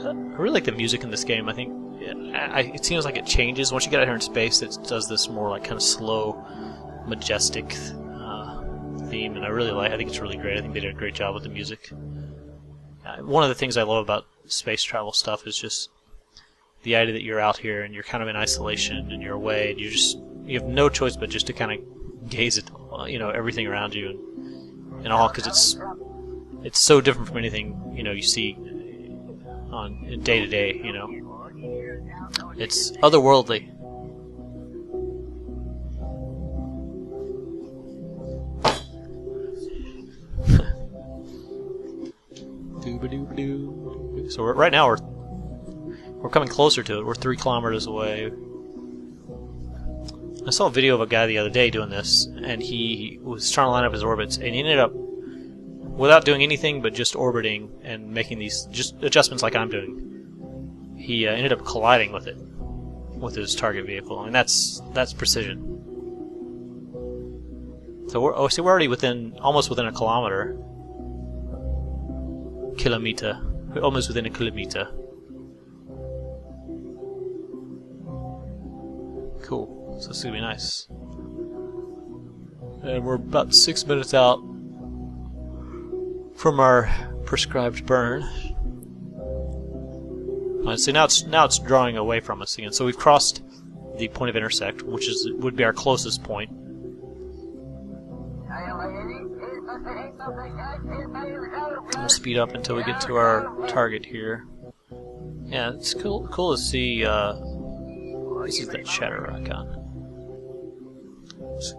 I really like the music in this game. I think it seems like it changes once you get out here in space. It does this more like kind of slow, majestic theme, and I think it's really great. I think they did a great job with the music. One of the things I love about space travel stuff is just the idea that you're out here and you're kind of in isolation and you're away, and you have no choice but just to kind of gaze at everything around you and all, because it's so different from anything you see on day to day. It's otherworldly. So right now we're coming closer to it. We're 3 kilometers away. I saw a video of a guy the other day doing this, and he was trying to line up his orbits, and he ended up, without doing anything but just orbiting and making these just adjustments like I'm doing, he ended up colliding with it, with his target vehicle. I mean, that's precision. So we're already almost within a kilometer. Almost within a kilometer. Cool. So this is gonna be nice. And we're about 6 minutes out from our prescribed burn. See, now it's drawing away from us again. So we've crossed the point of intersect, which would be our closest point. We'll speed up until we get to our target here. Yeah, it's cool to see. This is that shatter icon. It's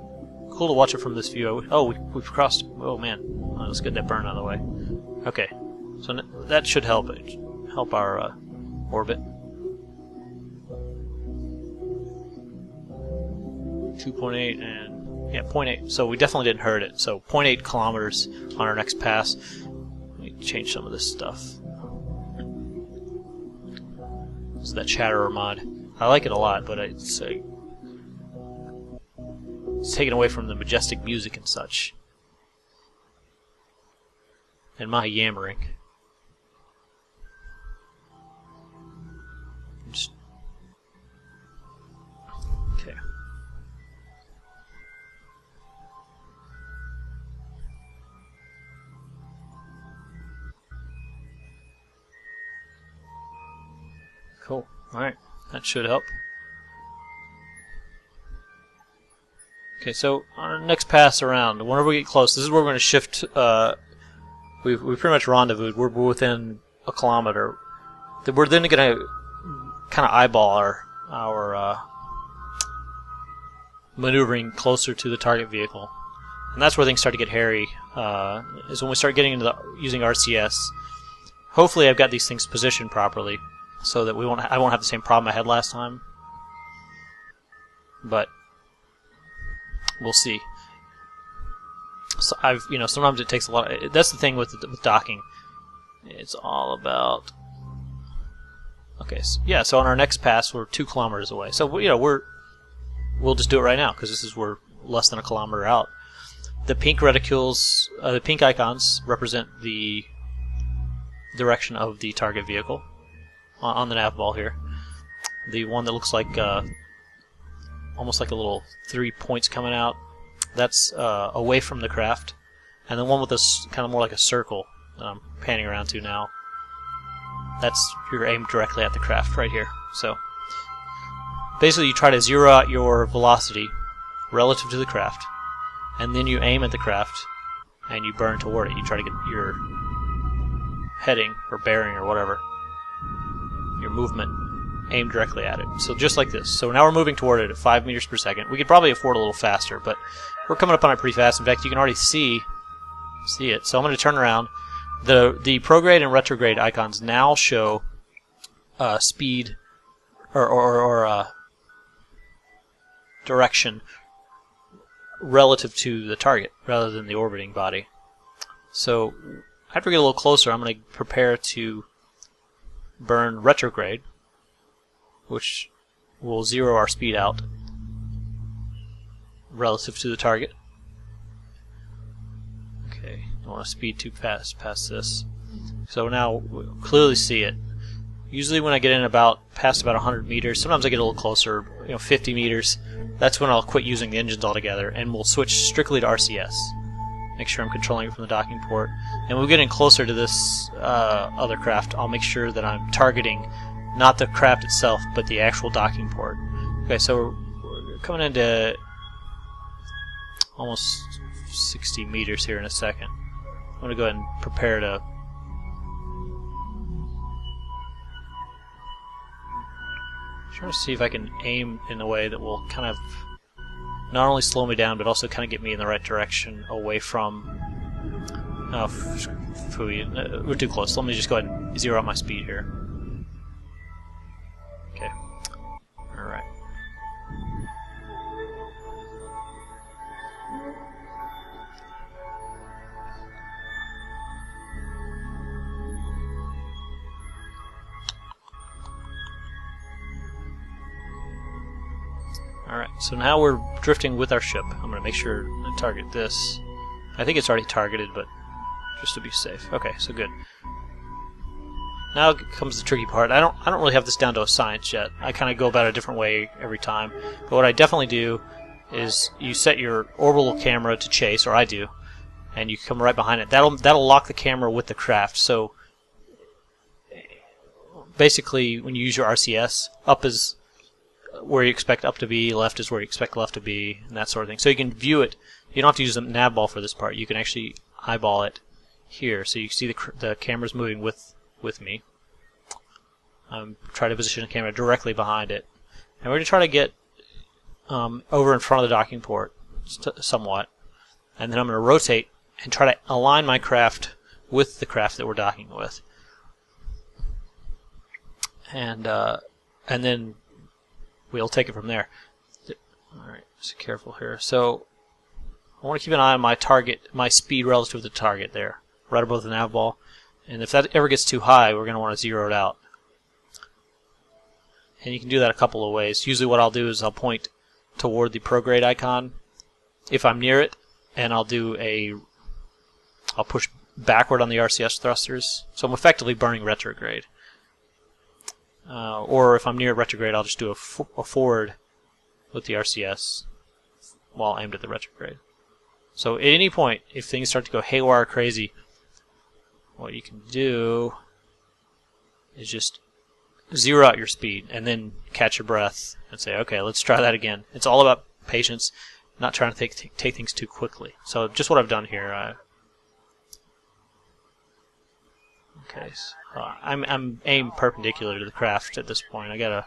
cool to watch it from this view. Oh, we've crossed. Oh man, let's get that burn out of the way. Okay, so that should help our orbit. 2.8 and 0.8. So we definitely didn't hurt it. So 0.8 kilometers on our next pass. Let me change some of this stuff. It's that Chatterer mod. I like it a lot, but it's taken away from the majestic music and such. And my yammering. Okay. Cool. Alright, that should help. Okay, so on our next pass around, whenever we get close, this is where we're going to shift. We pretty much rendezvoused. We're within a kilometer. We're then going to kind of eyeball our maneuvering closer to the target vehicle, and that's where things start to get hairy. Is when we start getting into using RCS. Hopefully, I've got these things positioned properly, so that I won't have the same problem I had last time. But we'll see. So sometimes it takes a lot. That's the thing with docking. It's all about. Okay, so, yeah. So on our next pass, we're 2 kilometers away. So we'll just do it right now because we're less than a kilometer out. The pink reticules, the pink icons represent the direction of the target vehicle on the nav ball here. The one that looks like almost like a little 3 points coming out, that's away from the craft, and the one with this kind of more like a circle that I'm panning around to now, that's you're aimed directly at the craft right here. So basically you try to zero out your velocity relative to the craft, and then you aim at the craft and you burn toward it. You try to get your heading or bearing or whatever, your movement, aimed directly at it. So just like this. So now we're moving toward it at 5 meters per second. We could probably afford a little faster, but we're coming up on it pretty fast. In fact, you can already see it. So I'm going to turn around. The prograde and retrograde icons now show speed or direction relative to the target rather than the orbiting body. So after we get a little closer, I'm going to prepare to burn retrograde, which will zero our speed out relative to the target. Okay, don't want to speed too fast past this. So now we clearly see it. Usually when I get in past about 100 meters, sometimes I get a little closer, 50 meters, that's when I'll quit using the engines altogether and we'll switch strictly to RCS. Make sure I'm controlling it from the docking port. And when we get in closer to this other craft, I'll make sure that I'm targeting not the craft itself, but the actual docking port. Okay, so we're coming into almost 60 meters here in a second. I'm going to go ahead and prepare to try to see if I can aim in a way that will kind of not only slow me down, but also kind of get me in the right direction away from... Oh, phooey. We're too close. Let me just go ahead and zero out my speed here. Okay. Alright. Alright, so now we're drifting with our ship. I'm going to make sure I target this. I think it's already targeted, but just to be safe. Okay, so good. Now comes the tricky part. I don't really have this down to a science yet. I kind of go about it a different way every time. But what I definitely do is you set your orbital camera to chase, or I do, and you come right behind it. That'll lock the camera with the craft. So basically, when you use your RCS, up is where you expect up to be, left is where you expect left to be, and that sort of thing. So you can view it. You don't have to use the nav ball for this part. You can actually eyeball it here, so you can see the camera's moving with me. Try to position the camera directly behind it, and we're going to try to get over in front of the docking port somewhat, and then I'm going to rotate and try to align my craft with the craft that we're docking with, and then we'll take it from there. Alright, so careful here. So I want to keep an eye on my target, my speed relative to the target there, right above the nav ball. And if that ever gets too high, we're going to want to zero it out. And you can do that a couple of ways. Usually what I'll do is I'll point toward the prograde icon if I'm near it, and I'll push backward on the RCS thrusters. So I'm effectively burning retrograde. Or if I'm near retrograde, I'll just do a forward with the RCS while aimed at the retrograde. So at any point, if things start to go haywire crazy, what you can do is just zero out your speed and then catch your breath and say, okay, let's try that again. It's all about patience, not trying to take things too quickly. So just what I've done here. Okay, so, I'm aimed perpendicular to the craft at this point. I gotta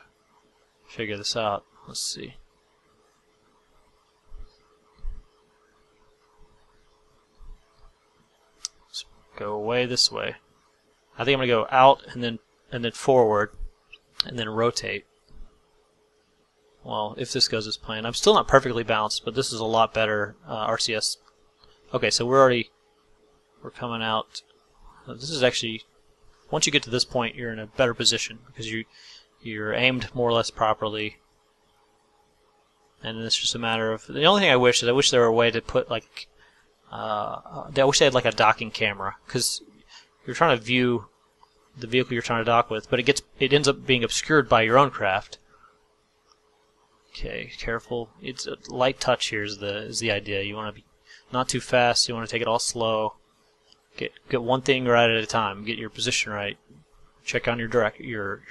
figure this out. Let's see. Let's go away this way. I think I'm gonna go out and then forward and then rotate. Well, if this goes as planned, I'm still not perfectly balanced, but this is a lot better RCS. Okay, so we're coming out. This is actually, once you get to this point, you're in a better position because you're aimed more or less properly, and it's just a matter of, the only thing I wish there were a way to put like I wish they had like a docking camera, because you're trying to view the vehicle you're trying to dock with, but it ends up being obscured by your own craft. Okay, careful. It's a light touch here is the idea. You want to be not too fast. You want to take it all slow. Get one thing right at a time. Get your position right. Check on your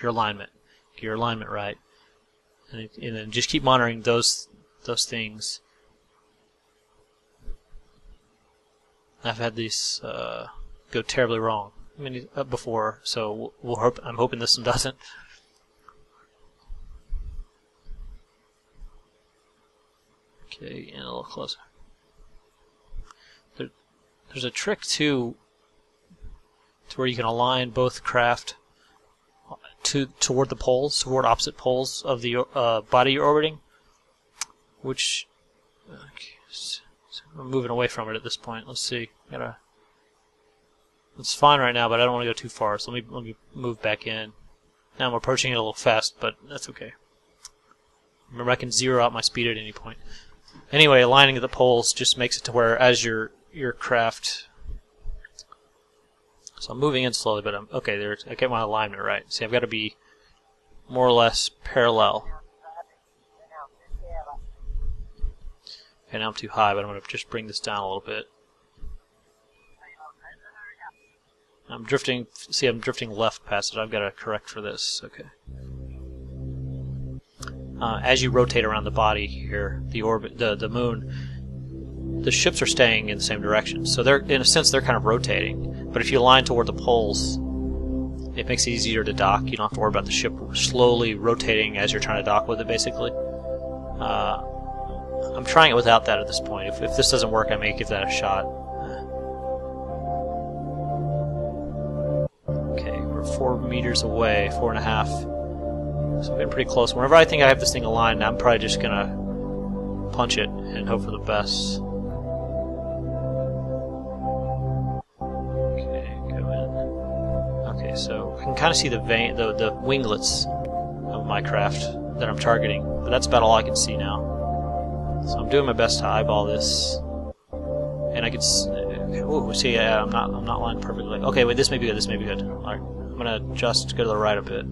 alignment. Get your alignment right, and then just keep monitoring those things. I've had these go terribly wrong before, so I'm hoping this one doesn't. Okay, and a little closer. There's a trick too, to where you can align both craft toward the poles, toward opposite poles of the body you're orbiting. Which, okay, so I'm moving away from it at this point. Let's see. It's fine right now, but I don't want to go too far. So let me move back in. Now I'm approaching it a little fast, but that's okay. Remember, I can zero out my speed at any point. Anyway, aligning the poles just makes it to where as your craft. So I'm moving in slowly, but I get my alignment right. See, I've got to be more or less parallel. Okay, now I'm too high, but I'm going to just bring this down a little bit. I'm drifting. See, I'm drifting left past it. I've got to correct for this. Okay. As you rotate around the body here, the orbit, the moon, the ships are staying in the same direction. So they're, in a sense, they're kind of rotating. But if you align toward the poles, it makes it easier to dock. You don't have to worry about the ship slowly rotating as you're trying to dock with it, basically. I'm trying it without that at this point. If this doesn't work, I may give that a shot. Okay, we're 4 meters away, 4.5. So we're getting pretty close. Whenever I think I have this thing aligned, I'm probably just gonna punch it and hope for the best. Okay, go in. Okay, so I can kind of see the winglets of my craft that I'm targeting, but that's about all I can see now. So I'm doing my best to eyeball this, and I can see. I'm not lined perfectly. Okay, wait, this may be good. This may be good. All right, I'm gonna just go to the right a bit.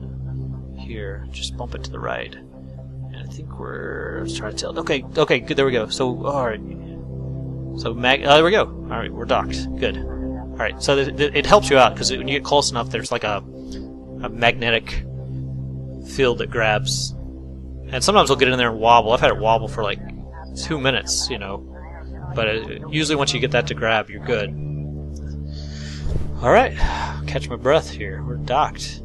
Here, just bump it to the right, and I think let's try to tell. Okay, good. There we go. So, all right. So there we go. All right, we're docked. Good. All right. So it helps you out because when you get close enough, there's like a magnetic field that grabs, and sometimes we'll get in there and wobble. I've had it wobble for like 2 minutes, but usually once you get that to grab, you're good. All right, catch my breath here. We're docked.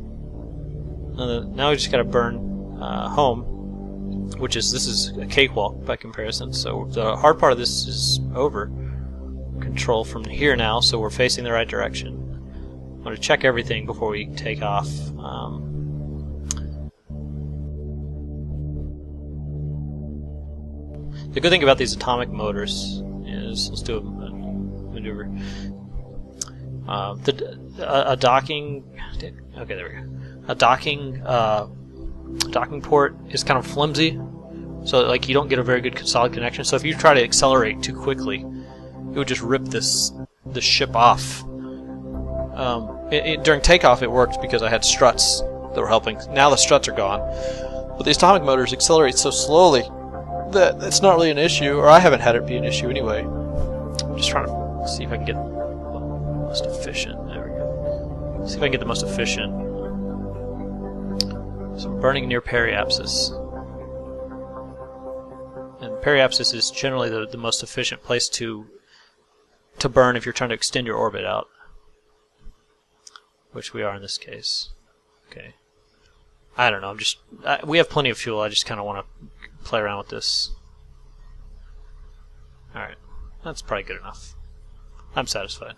Now we just got to burn home, this is a cakewalk by comparison. So the hard part of this is over. Control from here now, so we're facing the right direction. I'm going to check everything before we take off. The good thing about these atomic motors is, let's do a maneuver. A docking. Okay, there we go. A docking docking port is kind of flimsy, so like you don't get a very good solid connection. So if you try to accelerate too quickly, it would just rip this ship off. During takeoff it worked because I had struts that were helping. Now the struts are gone, but the atomic motors accelerate so slowly that it's not really an issue, or I haven't had it be an issue anyway. I'm just trying to see if I can get the most efficient. There we go. See if I can get the most efficient. So I'm burning near periapsis. And periapsis is generally the most efficient place to burn if you're trying to extend your orbit out. Which we are in this case. Okay. I don't know, we have plenty of fuel, I just kind of want to play around with this. Alright, that's probably good enough. I'm satisfied.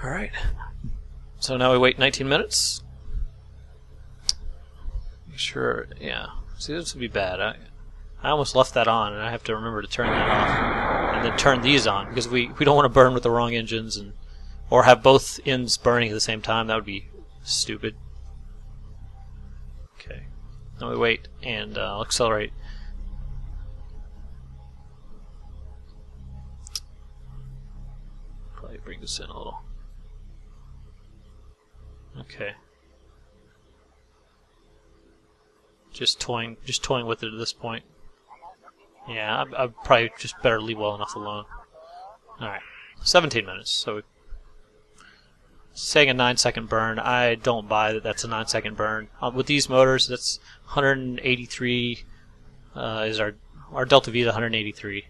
Alright, so now we wait 19 minutes. Make sure, yeah. See, this would be bad. I almost left that on, and I have to remember to turn that off. And then turn these on, because we don't want to burn with the wrong engines, or have both ends burning at the same time. That would be stupid. Okay. Now we wait, and I'll accelerate. Probably bring this in a little. Okay. Just toying with it at this point. Yeah, I'd probably just better leave well enough alone. Alright, 17 minutes, so saying a 9-second burn, I don't buy that that's a 9-second burn. With these motors, that's 183, is our delta V is 183.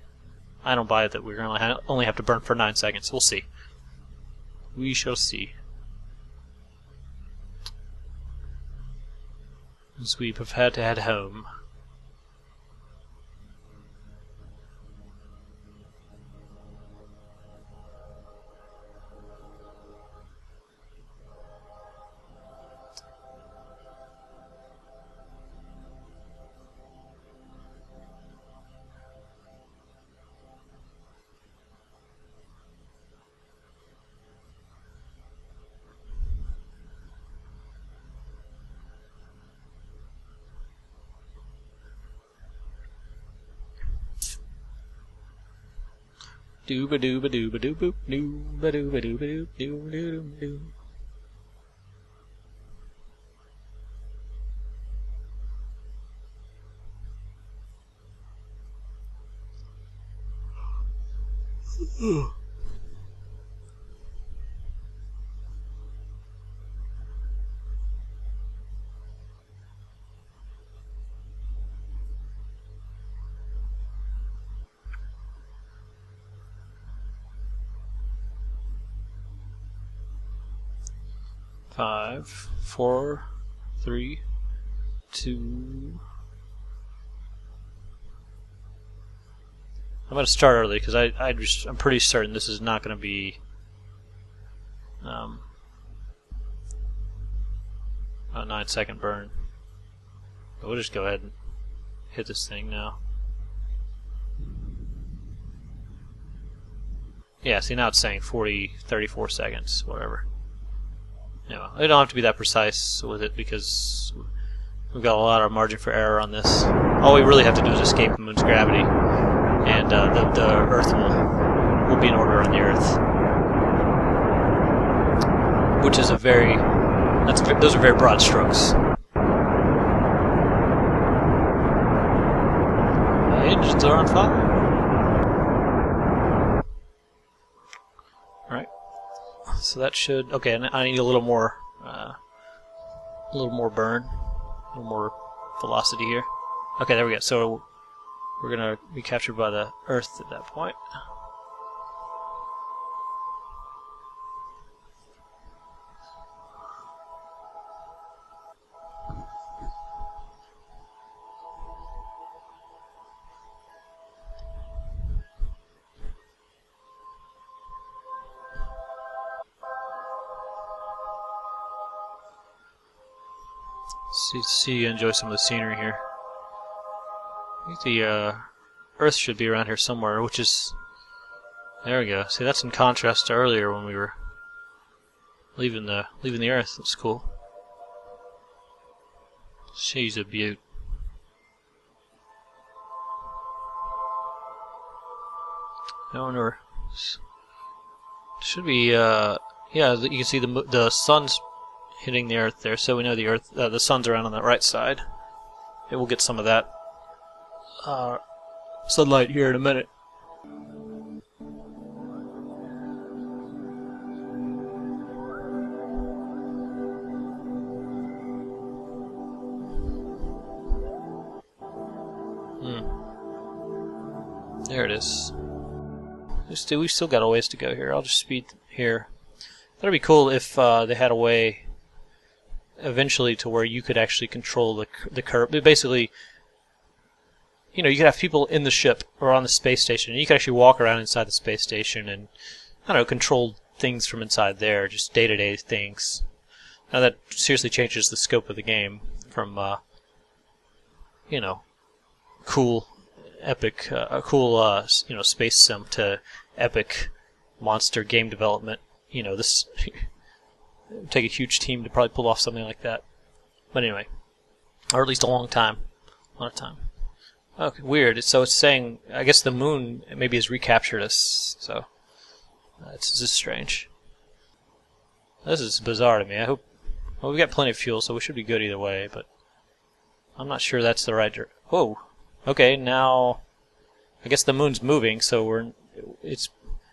I don't buy it that we're going to only have to burn for 9 seconds. We'll see. We shall see. As we have had to head home. Dooba dooba dooba dooba dooba dooba dooba dooba dooba doo. Five, 4, 3, 2. I'm going to start early because I'm pretty certain this is not going to be a 9-second burn. But we'll just go ahead and hit this thing now. Yeah, see now it's saying 34 seconds, whatever. Yeah, we don't have to be that precise with it because we've got a lot of margin for error on this. All we really have to do is escape the moon's gravity, and the Earth will be in order on the Earth, which is those are very broad strokes. The engines are on fire. So that should I need a little more burn, a little more velocity here. Okay, there we go. So we're gonna be captured by the Earth at that point. See you enjoy some of the scenery here. I think the Earth should be around here somewhere, which is... There we go. See, that's in contrast to earlier when we were leaving the Earth. That's cool. She's a beaut. I wonder. Should be yeah. You can see the sun's hitting the Earth there, so we know the sun's around on the right side. It will get some of that sunlight here in a minute. There it is. We've still got a ways to go here. I'll just speed here. That'd be cool if they had a way eventually to where you could actually control the curve. Basically, you could have people in the ship or on the space station, and you could actually walk around inside the space station and, I don't know, control things from inside there, just day-to-day things. Now that seriously changes the scope of the game from, cool, epic, space sim to epic monster game development. This it would take a huge team to probably pull off something like that. But anyway, or at least a long time. A lot of time. Okay, weird. So it's saying, I guess the moon maybe has recaptured us. So this is strange. This is bizarre to me. I hope. Well, we got plenty of fuel, so we should be good either way. But I'm not sure that's the right direction. Whoa. Okay, now I guess the moon's moving, so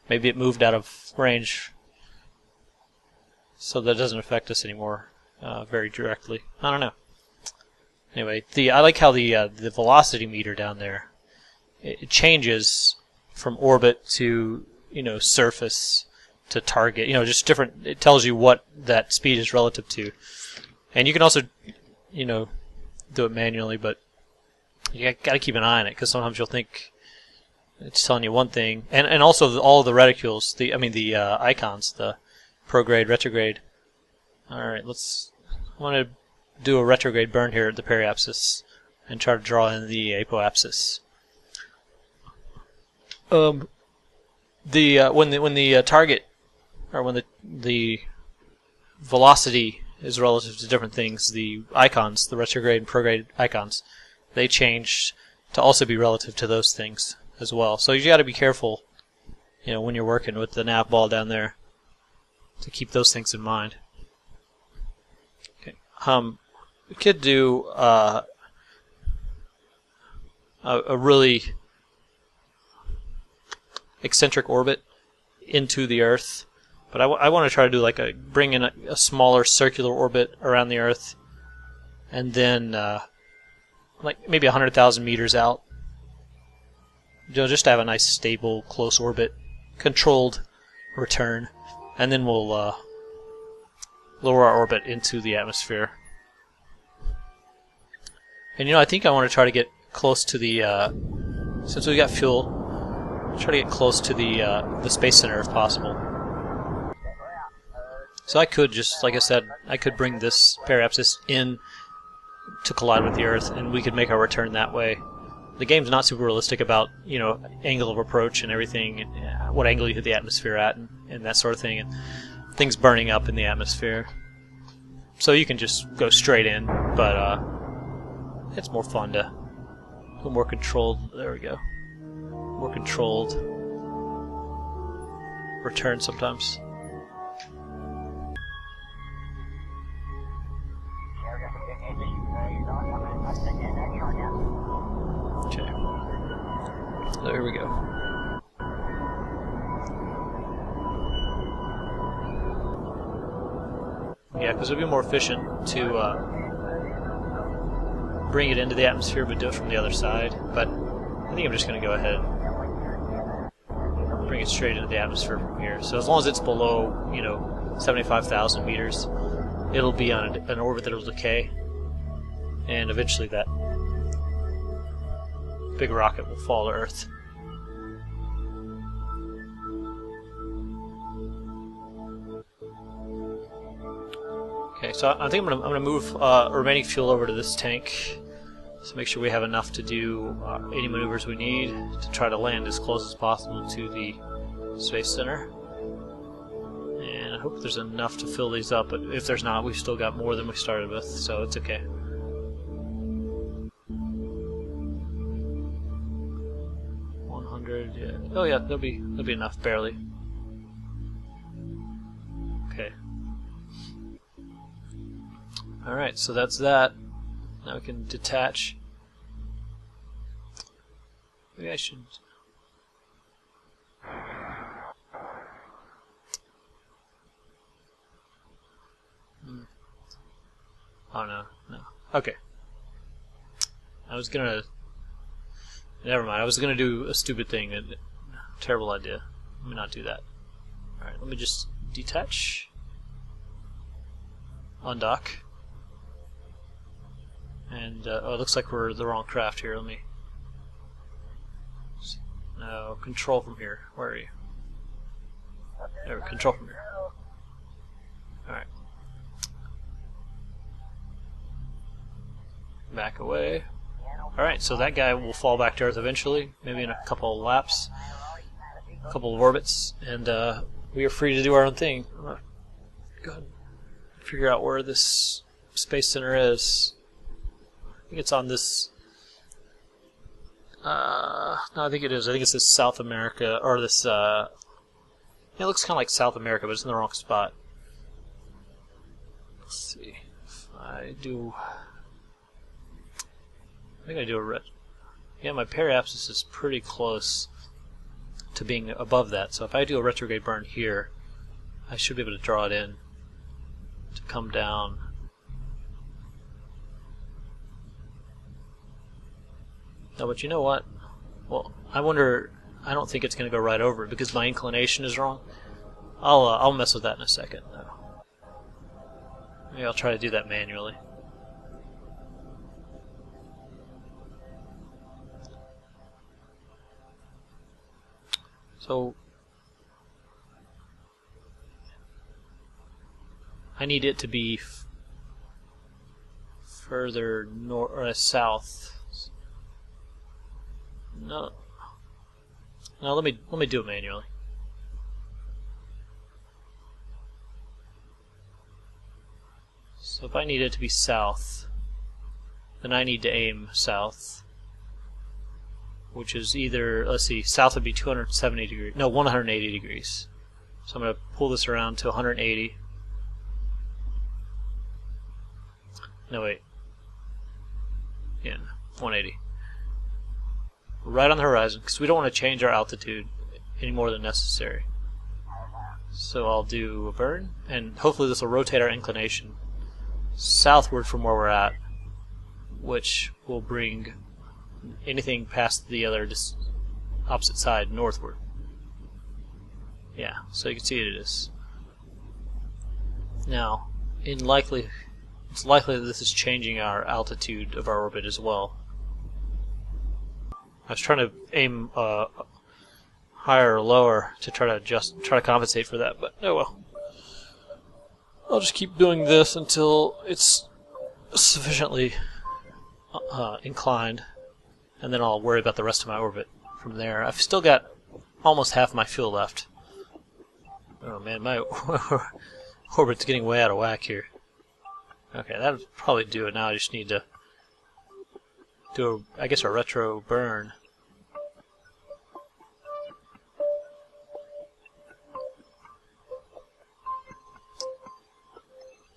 maybe it moved out of range, so that doesn't affect us anymore very directly. I don't know. Anyway, I like how the velocity meter down there it changes from orbit to surface to target. Just different. It tells you what that speed is relative to, and you can also do it manually, but you got to keep an eye on it because sometimes you'll think it's telling you one thing, and also all of the reticules, the icons, the prograde, retrograde. All right, I want to do a retrograde burn here at the periapsis and try to draw in the apoapsis. When the target or when the velocity is relative to different things, the icons, the retrograde and prograde icons, they change to also be relative to those things as well. So you got to be careful, when you're working with the nav ball down there, to keep those things in mind. Okay. We could do a really eccentric orbit into the Earth, but I want to try to do bring in a smaller circular orbit around the Earth, and then maybe 100,000 meters out. Just to have a nice, stable, close orbit, controlled return, and then we'll lower our orbit into the atmosphere. And I think I want to try to get close to the since we got fuel, try to get close to the space center if possible. So I could just, like I said, I could bring this periapsis in to collide with the Earth, and we could make our return that way. The game's not super realistic about, angle of approach and everything, and what angle you hit the atmosphere at, and that sort of thing, and things burning up in the atmosphere. So you can just go straight in, but it's more fun to go more controlled. There we go. More controlled return sometimes. Okay. There we go. Yeah, because it would be more efficient to bring it into the atmosphere but do it from the other side. But I think I'm just going to go ahead and bring it straight into the atmosphere from here. So as long as it's below, 75,000 meters, it'll be on an orbit that will decay, and eventually that big rocket will fall to Earth. Okay, so I think I'm gonna move remaining fuel over to this tank, so make sure we have enough to do any maneuvers we need to try to land as close as possible to the Space Center. And I hope there's enough to fill these up, but if there's not, we've still got more than we started with, so it's okay. 100. Yeah. Oh yeah, that'll be enough, barely. Okay. All right, so that's that. Now we can detach. Maybe I should. Oh no. Okay. I was gonna. Never mind. I was gonna do a stupid thing. A terrible idea. Let me not do that. All right. Let me just detach. Undock. And oh, it looks like we're the wrong craft here. Let me. No, control from here. Where are you? There, control from here. All right. Back away. Alright, so that guy will fall back to Earth eventually, maybe in a couple of laps, a couple of orbits, and we are free to do our own thing. I'm gonna go ahead and figure out where this space center is. I think it's on this. No, I think it is. I think it's this South America, or this. Yeah, it looks kind of like South America, but it's in the wrong spot. Let's see if I do. I think I do a yeah, my periapsis is pretty close to being above that, so if I do a retrograde burn here, I should be able to draw it in to come down. No, but you know what? Well, I wonder. I don't think it's going to go right over it because my inclination is wrong. I'll mess with that in a second. Maybe I'll try to do that manually. So I need it to be further north or south. No, let me do it manually. So if I need it to be south, then I need to aim south. Which is either, let's see, south would be 270 degrees, no, 180 degrees. So I'm going to pull this around to 180. No, wait. Yeah, 180. Right on the horizon, because we don't want to change our altitude any more than necessary. So I'll do a burn, and hopefully this will rotate our inclination southward from where we're at, which will bring anything past the other opposite side northward. Yeah, so you can see it is. Now, it's likely that this is changing our altitude of our orbit as well. I was trying to aim higher or lower to try to compensate for that, but oh well. I'll just keep doing this until it's sufficiently inclined. And then I'll worry about the rest of my orbit from there. I've still got almost half my fuel left. Oh man, my orbit's getting way out of whack here. Okay, that'll probably do it now. I just need to do, I guess, a retro burn.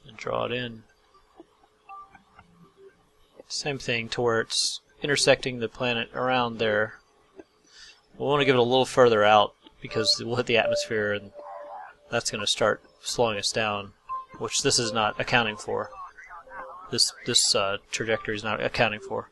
And draw it in. Same thing to where it's intersecting the planet around there. We'll want to give it a little further out because we'll hit the atmosphere and that's going to start slowing us down, which this is not accounting for. This trajectory is not accounting for.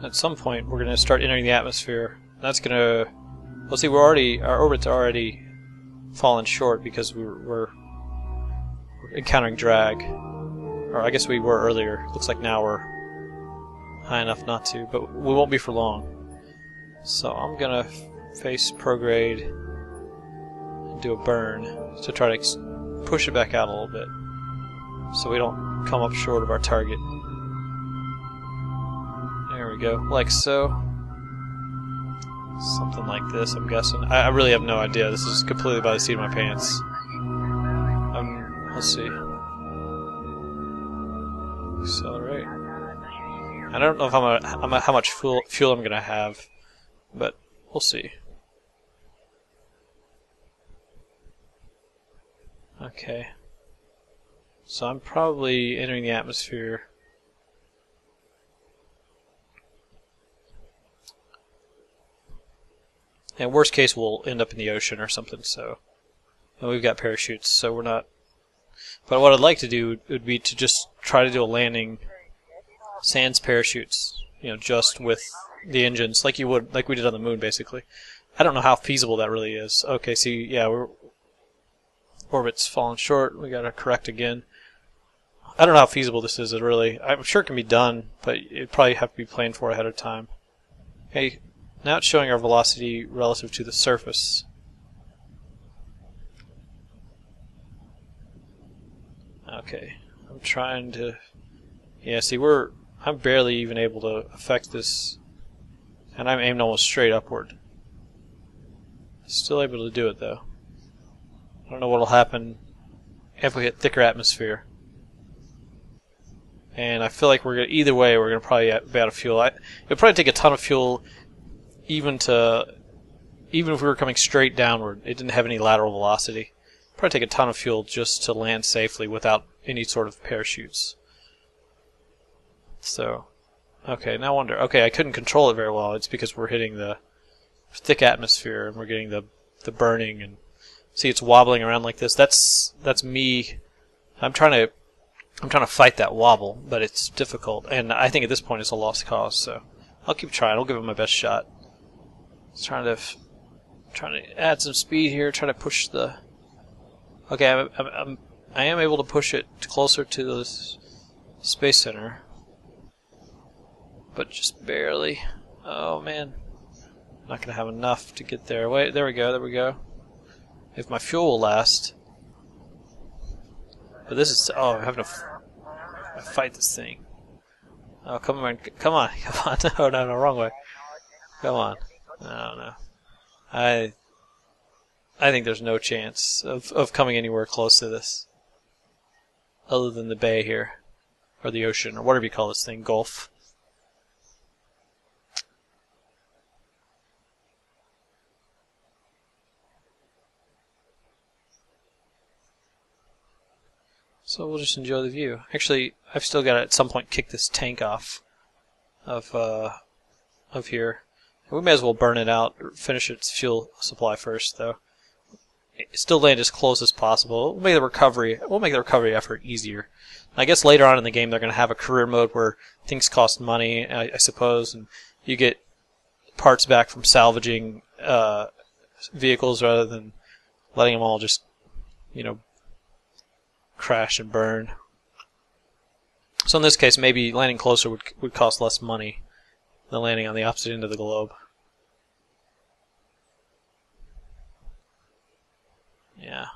At some point, we're going to start entering the atmosphere. That's going to... Well, see, our orbit's already fallen short because we're encountering drag. Or I guess we were earlier. Looks like now we're high enough not to, but we won't be for long. So I'm going to face prograde and do a burn to try to push it back out a little bit so we don't come up short of our target. we go, like so. Something like this, I'm guessing. I really have no idea. This is completely by the seat of my pants. Let's see. Accelerate. I don't know if how much fuel I'm gonna have, but we'll see. Okay. So I'm probably entering the atmosphere. And worst case, we'll end up in the ocean or something. So, and we've got parachutes, so we're not. But what I'd like to do would be to just try to do a landing sans parachutes. You know, just with the engines, like we did on the moon, basically. I don't know how feasible that really is. Okay, see, yeah, orbit's fallen short. We got to correct again. I don't know how feasible this is. Really, I'm sure it can be done, but it'd probably have to be planned for ahead of time. Okay. Now it's showing our velocity relative to the surface. Okay, I'm trying to... Yeah, see, I'm barely even able to affect this, and I'm aimed almost straight upward. Still able to do it, though. I don't know what'll happen if we hit thicker atmosphere. And I feel like either way, we're gonna probably be out of fuel. It'll probably take a ton of fuel. Even if we were coming straight downward, it didn't have any lateral velocity. Probably take a ton of fuel just to land safely without any sort of parachutes. So, okay, now I wonder. Okay, I couldn't control it very well. It's because we're hitting the thick atmosphere and we're getting the burning, and see, it's wobbling around like this. That's me. I'm trying to fight that wobble, but it's difficult, and I think at this point it's a lost cause. So I'll keep trying. I'll give it my best shot. Trying to add some speed here. Try to push the. Okay, I am able to push it closer to the space center, but just barely. Oh man, not gonna have enough to get there. Wait, there we go. There we go. If my fuel will last. But this is. Oh, I'm having to fight this thing. Oh, come on, come on, come on! No, wrong way. Come on. I don't know. I think there's no chance of coming anywhere close to this, other than the bay here, or the ocean, or whatever you call this thing, Gulf. So we'll just enjoy the view. Actually, I've still got to at some point kick this tank off of here. We may as well burn it out, or finish its fuel supply first, though. Still land as close as possible. We'll make the recovery effort easier. I guess later on in the game they're going to have a career mode where things cost money, I suppose, and you get parts back from salvaging vehicles rather than letting them all just, crash and burn. So in this case, maybe landing closer would cost less money than landing on the opposite end of the globe. Yeah.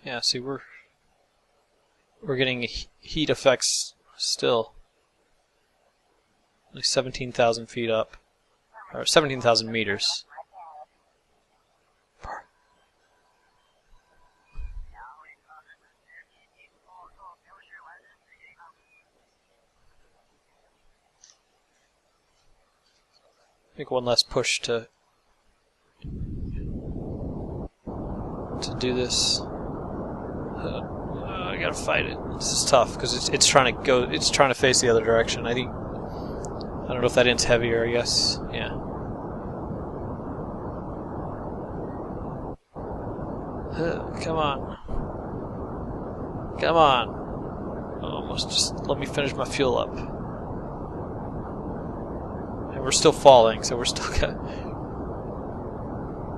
Yeah, see, we're getting heat effects still. Like 17,000 feet up, or 17,000 meters. Make one last push to do this. I gotta fight it. This is tough because it's trying to go. It's trying to face the other direction. I don't know if that end's heavier. I guess. Yeah. Come on. Come on. Almost. Just let me finish my fuel up. And we're still falling, so we're still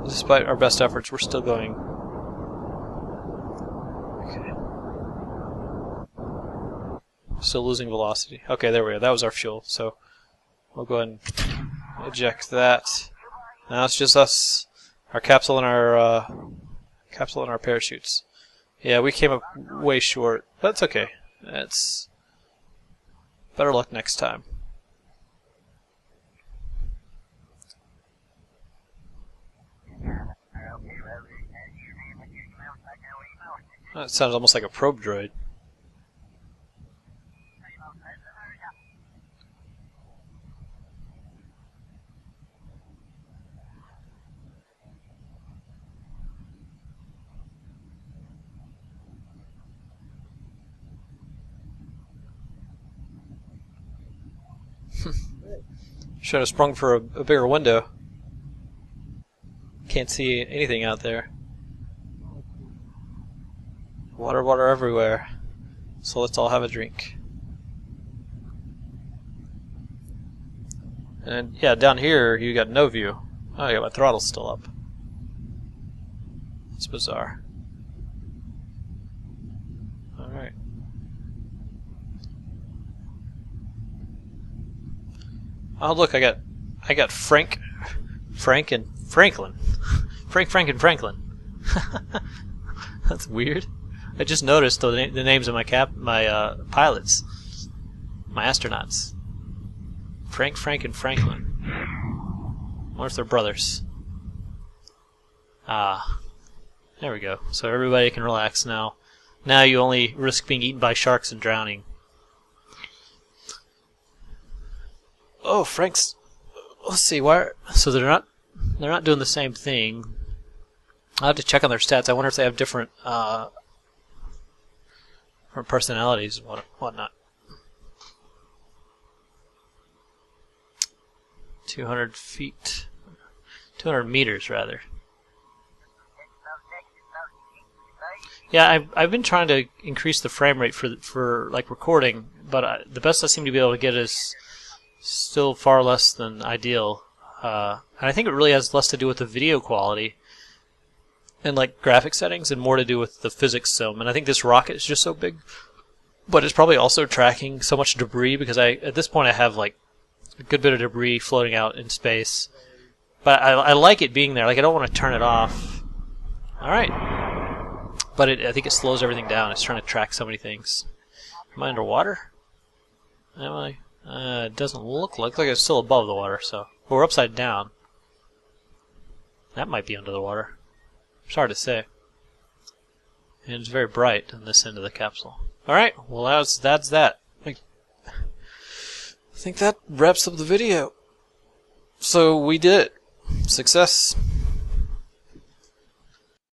despite our best efforts, we're still going. Okay. Still losing velocity. Okay, there we go. That was our fuel. So we'll go ahead and eject that. Now it's just us, our capsule and our parachutes. Yeah, we came up way short, but it's okay. It's better luck next time. That sounds almost like a probe droid. Should have sprung for a bigger window. Can't see anything out there. Water, water everywhere. So let's all have a drink. And yeah, down here you got no view. Oh yeah, my throttle's still up. It's bizarre. Alright. Oh look, I got Frank and Franklin. Frank and Franklin. That's weird. I just noticed the names of my pilots, my astronauts. Frank and Franklin. I wonder if they're brothers. Ah, there we go. So everybody can relax now. Now you only risk being eaten by sharks and drowning. Oh, Frank's. Let's see. Why? So they're not doing the same thing. I'll have to check on their stats. I wonder if they have different personalities and whatnot. 200 feet. 200 meters, rather. Yeah, I've been trying to increase the frame rate for like recording, but the best I seem to be able to get is still far less than ideal. And I think it really has less to do with the video quality and like graphic settings and more to do with the physics sim. And I think this rocket is just so big, but it's probably also tracking so much debris because at this point I have like a good bit of debris floating out in space. But I like it being there. Like I don't want to turn it off. All right, but I think it slows everything down. It's trying to track so many things. Am I underwater? Am I? It doesn't look like it's still above the water. So we're upside down. That might be under the water. It's hard to say. And it's very bright on this end of the capsule. Alright, well that's that. I think that wraps up the video. So we did it. Success.